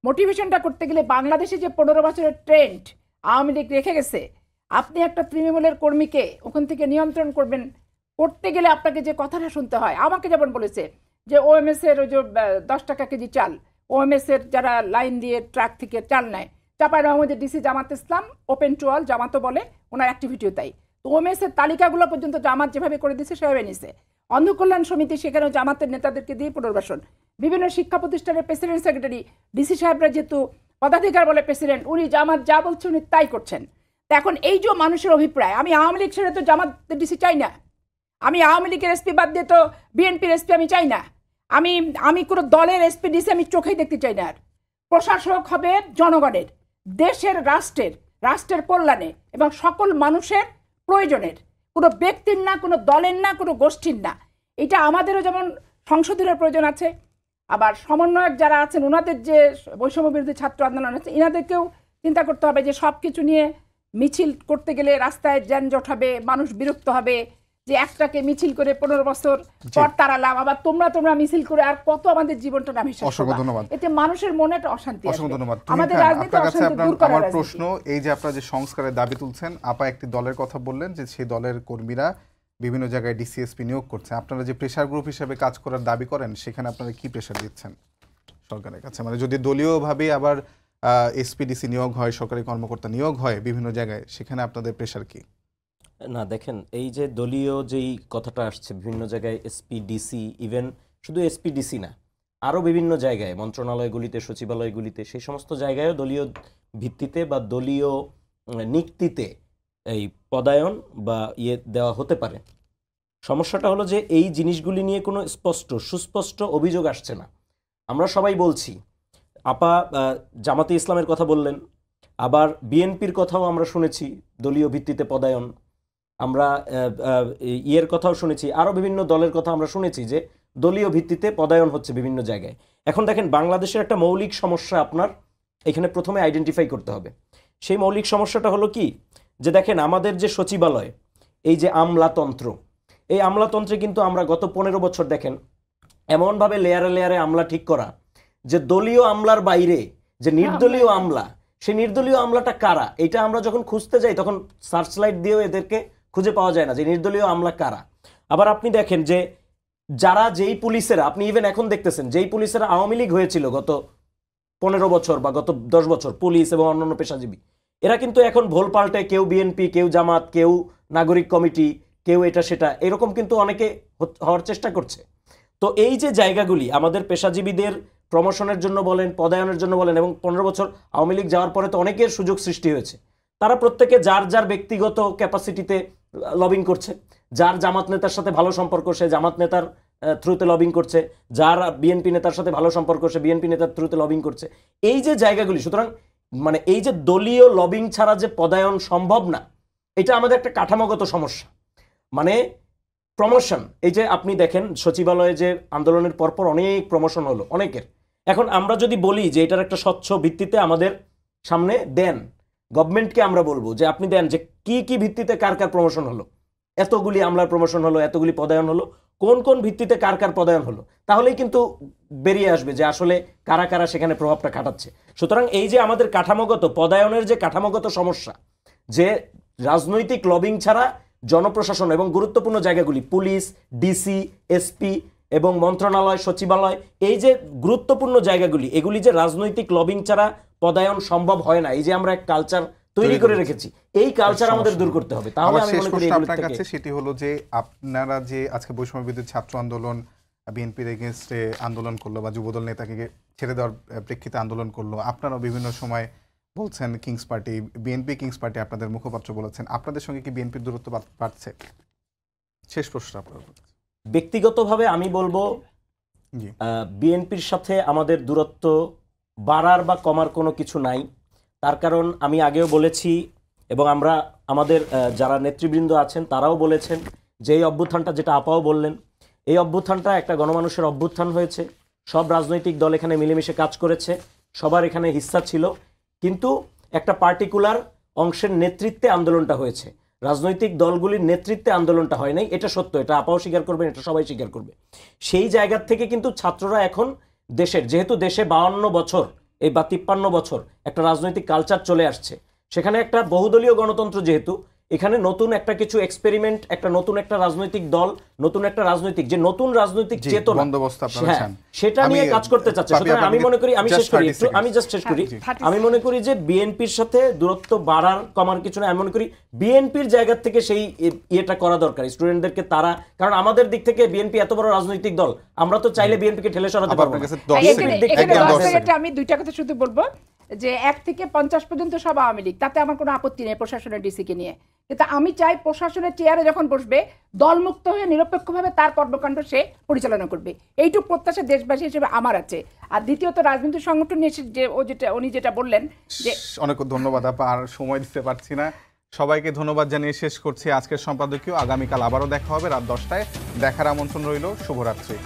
S3: মোটিভেশনটা করতে গেলে বাংলাদেশে যে 15 বছরের ট্রেন্ড আওয়ামী লীগ রেখে গেছে, আপনি একটা তৃণমূলের কর্মীকে ওখান থেকে নিয়ন্ত্রণ করবেন করতে গেলে আপনাকে যে কথাটা শুনতে হয়, আমাকে যেমন বলেছে যে ওএমএস এর ওই যে 10 টাকা কেজি চাল, ওএমএস এর যারা লাইন দিয়ে ট্রাক থেকে চাল নেয়, চাঁপাইনবাবগঞ্জের DC Jamaat Islam, open to all জামাতও বলে, ওনার অ্যাক্টিভিটিও তাই। তো ওএমএস এর তালিকাগুলো পর্যন্ত জামাত যেভাবে করে দিচ্ছে সেভাবে নিছে। অন্ধকল্যাণ সমিতি সেখানেও জামাতের নেতাদেরকে দিয়ে পুনর্বাসন, বিভিন্ন শিক্ষা প্রতিষ্ঠানের প্রেসিডেন্ট সেক্রেটারি ডিসি সাহেবরা যেহেতু পদাধিকার বলে প্রেসিডেন্ট, উনি জামাত যা বলছে উনি তাই করছেন। তো এখন এই যে মানুষের অভিপ্রায়, আমি আওয়ামী লীগ ছেড়ে তো জামাতের ডিসি চাই না, আমি আওয়ামী লীগের এসপি বাদ দিয়ে তো বিএনপির এসপি আমি চাই না, আমি কোনো দলের এসপি ডিসি আমি চোখেই দেখতে চাই না। আর প্রশাসক হবে জনগণের, দেশের, রাষ্ট্রের কল্যাণে এবং সকল মানুষের প্রয়োজনের, কোনো ব্যক্তির না, কোনো দলের না, কোনো গোষ্ঠীর না। এটা আমাদেরও যেমন সংশোধনের প্রয়োজন আছে, আবার সমন্বয়ক যারা আছেন ওনাদের যে বৈষম্য বিরোধী ছাত্র আন্দোলন আছে এনাদেরকেও চিন্তা করতে হবে যে সব কিছু নিয়ে মিছিল করতে গেলে রাস্তায় যানজট হবে, মানুষ বিরক্ত হবে, যে একটাকে মিছিল করে 15 বছর পর তাড়ালাম, আবার তোমরা মিছিল করে আর কত আমাদের জীবনটা নামে শেষ করবে। এতে মানুষের মনে একটা অশান্তি আসবে। আমাদের রাজনীতি অশান্তি দূর করার
S1: আমার প্রশ্ন এই যে আপনারা যে সংস্কারের দাবি তুলছেন, আপা একটি দলের কথা বললেন যে সেই দলের কর্মীরা বিভিন্ন জায়গায় ডিসিএসপি নিয়োগ করছে, আপনারা যে প্রেসার গ্রুপ হিসেবে কাজ করার দাবি করেন সেখানে আপনারা কি প্রেসার দিচ্ছেন সরকারের কাছে? মানে যদি দলীয়ভাবে আবার এসপিডিসি নিয়োগ হয়, সরকারি কর্মকর্তা নিয়োগ হয় বিভিন্ন জায়গায়, সেখানে আপনাদের প্রেসার কি?
S2: না দেখেন, এই যে দলীয় যেই কথাটা আসছে বিভিন্ন জায়গায় এসপিডিসি, ইভেন শুধু এসপিডিসি না, আরও বিভিন্ন জায়গায় মন্ত্রণালয়গুলিতে, সচিবালয়গুলিতে, সেই সমস্ত জায়গায়ও দলীয় ভিত্তিতে বা দলীয় নিক্তিতে এই পদায়ন বা দেওয়া হতে পারে। সমস্যাটা হলো যে এই জিনিসগুলি নিয়ে কোনো সুস্পষ্ট অভিযোগ আসছে না। আমরা সবাই বলছি, আপা জামাতে ইসলামের কথা বললেন, আবার বিএনপির কথাও আমরা শুনেছি দলীয় ভিত্তিতে পদায়ন, আমরা ইয়ের কথাও শুনেছি, আরও বিভিন্ন দলের কথা আমরা শুনেছি যে দলীয় ভিত্তিতে পদায়ন হচ্ছে বিভিন্ন জায়গায়। এখন দেখেন, বাংলাদেশের একটা মৌলিক সমস্যা আপনার এখানে প্রথমে আইডেন্টিফাই করতে হবে। সেই মৌলিক সমস্যাটা হলো কি, যে দেখেন আমাদের যে সচিবালয়, এই যে আমলাতন্ত্র, এই আমলাতন্ত্রে কিন্তু আমরা গত 15 বছর দেখেন এমনভাবে লেয়ারে লেয়ারে আমলা ঠিক করা, যে দলীয় আমলার বাইরে যে নির্দলীয় আমলা, সেই নির্দলীয় আমলাটা কারা এটা আমরা যখন খুঁজতে যাই তখন সার্চ লাইট দিয়েও এদেরকে খুঁজে পাওয়া যায় না যে নির্দলীয় আমলা কারা। আবার আপনি দেখেন যে যারা যেই পুলিশেরা, আপনি ইভেন এখন দেখতেছেন যেই পুলিশেরা আওয়ামী লীগ হয়েছিল গত 15 বছর বা গত 10 বছর, পুলিশ এবং অন্যান্য পেশাজীবী, এরা কিন্তু এখন ভোল পাল্টে কেউ বিএনপি, কেউ জামাত, কেউ নাগরিক কমিটি, কেউ এটা সেটা, এরকম কিন্তু অনেকে হওয়ার চেষ্টা করছে। তো এই যে জায়গাগুলি আমাদের পেশাজীবীদের প্রমোশনের জন্য বলেন, পদায়নের জন্য বলেন, এবং 15 বছর আওয়ামী লীগ যাওয়ার পরে তো অনেকের সুযোগ সৃষ্টি হয়েছে, তারা প্রত্যেকে যার যার ব্যক্তিগত ক্যাপাসিটিতে লবিং করছে। যার জামাত নেতার সাথে ভালো সম্পর্ক সে জামাত নেতার থ্রুতে লবিং করছে, যার বিএনপি নেতার সাথে ভালো সম্পর্ক সে বিএনপি নেতার থ্রুতে লবিং করছে। এই যে জায়গাগুলি, সুতরাং মানে এই যে দলীয় লবিং ছাড়া যে পদায়ন সম্ভব না, এটা আমাদের একটা কাঠামোগত সমস্যা। মানে প্রমোশন, এই যে আপনি দেখেন সচিবালয়ে যে আন্দোলনের পরপর অনেক প্রমোশন হলো অনেকের, এখন আমরা যদি বলি যে এটার একটা স্বচ্ছ ভিত্তিতে আমাদের সামনে দেন, গভর্নমেন্টকে আমরা বলবো যে আপনি দেন যে কি কি ভিত্তিতে কার কার প্রমোশন হলো, এতগুলি আমলার প্রমোশন হলো, এতগুলি পদায়ন হলো, কোন কোন ভিত্তিতে কার কার পদায়ন হলো, তাহলেই কিন্তু বেরিয়ে আসবে যে আসলে কারা কারা সেখানে প্রভাবটা খাটাচ্ছে। সুতরাং এই যে আমাদের কাঠামোগত পদায়নের যে কাঠামোগত সমস্যা, যে রাজনৈতিক লবিং ছাড়া জনপ্রশাসন এবং গুরুত্বপূর্ণ জায়গাগুলি, পুলিশ, ডিসি, এসপি এবং মন্ত্রণালয়, সচিবালয়, এই যে গুরুত্বপূর্ণ জায়গাগুলি, এগুলি যে রাজনৈতিক লবিং ছাড়া পদায়ন সম্ভব হয় না, এই যে আমরা এক কালচার তৈরি করে রেখেছি, এই কালচার আমাদের দূর করতে হবে। তাহলে আমি মনে করি
S1: আপনার কাছে সেটি হলো যে আপনারা যে আজকে বৈষম্য বিরোধী ছাত্র আন্দোলন বিএনপির এগেইনস্টে আন্দোলন করলো বা যুবদল নেতাকে ছেড়ে দেওয়ার প্রেক্ষিতে আন্দোলন করলো, আপনারাও বিভিন্ন সময় বলছেন kings party, BNP kings party, আপনাদের মুখপাত্র বলেছেন, আপনাদের সঙ্গে কি বিএনপির দূরত্ব বাড়ছে? শেষ প্রশ্ন আপনার।
S2: ব্যক্তিগতভাবে আমি বলবো বিএনপির সাথে আমাদের দূরত্ব বাড়ার বা কমার কোনো কিছু নাই। তার কারণ আমি আগেও বলেছি এবং আমাদের যারা নেতৃবৃন্দ আছেন তারাও বলেছেন যে এই অভ্যুত্থানটা, যেটা আপাও বললেন, এই অভ্যুত্থানটা একটা গণমানুষের অভ্যুত্থান হয়েছে। সব রাজনৈতিক দল এখানে মিলেমিশে কাজ করেছে, সবার এখানে হিস্সা ছিল, কিন্তু একটা পার্টিকুলার অংশের নেতৃত্বে আন্দোলনটা হয়েছে, রাজনৈতিক দলগুলির নেতৃত্বে আন্দোলনটা হয় নাই। এটা সত্য, এটা আপাও স্বীকার করবেন, এটা সবাই স্বীকার করবে। সেই জায়গার থেকে কিন্তু ছাত্ররা এখন দেশের, যেহেতু দেশে 52 বছর এই বা 53 বছর একটা রাজনৈতিক কালচার চলে আসছে, সেখানে একটা বহুদলীয় গণতন্ত্র, যেহেতু এখানে নতুন একটা কিছু এক্সপেরিমেন্ট, একটা নতুন একটা রাজনৈতিক দল, নতুন একটা রাজনৈতিক, যে নতুন রাজনৈতিক
S1: জি,
S2: চেতনা,
S1: বন্দোবস্ত আপনারা
S2: হ্যাঁ,
S1: চান।
S2: সেটা
S1: আমি,
S2: নিয়ে কাজ করতে চাচ্ছে।
S1: পাপি,
S2: সুতরাং আমি
S1: আপনাকে
S2: মনে করি, আমি
S1: just
S2: শেষ করি
S1: 30
S2: একটু, আমি
S1: seconds।
S2: জাস্ট শেষ করি,
S3: জি।
S2: আমি মনে করি যে বিএনপির সাথে দূরত্ব বাড়ার কমার কিছু না। আমি মনে করি বিএনপির জায়গা থেকে সেই ইয়েটা করা দরকার, স্টুডেন্টদেরকে তারা, কারণ আমাদের দিক থেকে বিএনপি এত বড় রাজনৈতিক দল, আমরা তো চাইলে বিএনপিকে ঠেলে সরাতে
S1: আবার
S2: পারবো
S1: আপনার
S2: না।
S1: কাছে 10
S3: এখানে
S1: সেকেন্ড,
S3: এখানে
S1: একদম
S3: 10
S1: 10
S3: সেকেন্ডে
S1: সেকেন্ড।
S3: আমি দুইটা কথা শুধু বলবো যে 1 থেকে 50 পর্যন্ত সব আওয়ামী লীগ, তাতে আমার কোনো আপত্তি নেই প্রশাসনের ডিসিকে নিয়ে, কিন্তু আমি চাই প্রশাসনের চেয়ারে যখন বসবে দলমুক্ত হয়ে নিরপেক্ষভাবে তার কর্মকাণ্ড সে পরিচালনা করবে। এইটুকু প্রত্যাশা দেশবাসী হিসেবে আমার আছে। আর দ্বিতীয়ত রাজনৈতিক সংগঠন নিয়ে যে উনি যেটা বললেন যে,
S1: অনেক ধন্যবাদ আপা, আর সময় দিতে পারছি না। সবাইকে ধন্যবাদ জানিয়ে শেষ করছি আজকের সম্পাদকীয়। আগামীকাল আবারও দেখা হবে রাত 10টায়। দেখার আমন্ত্রণ রইল। শুভরাত্রি।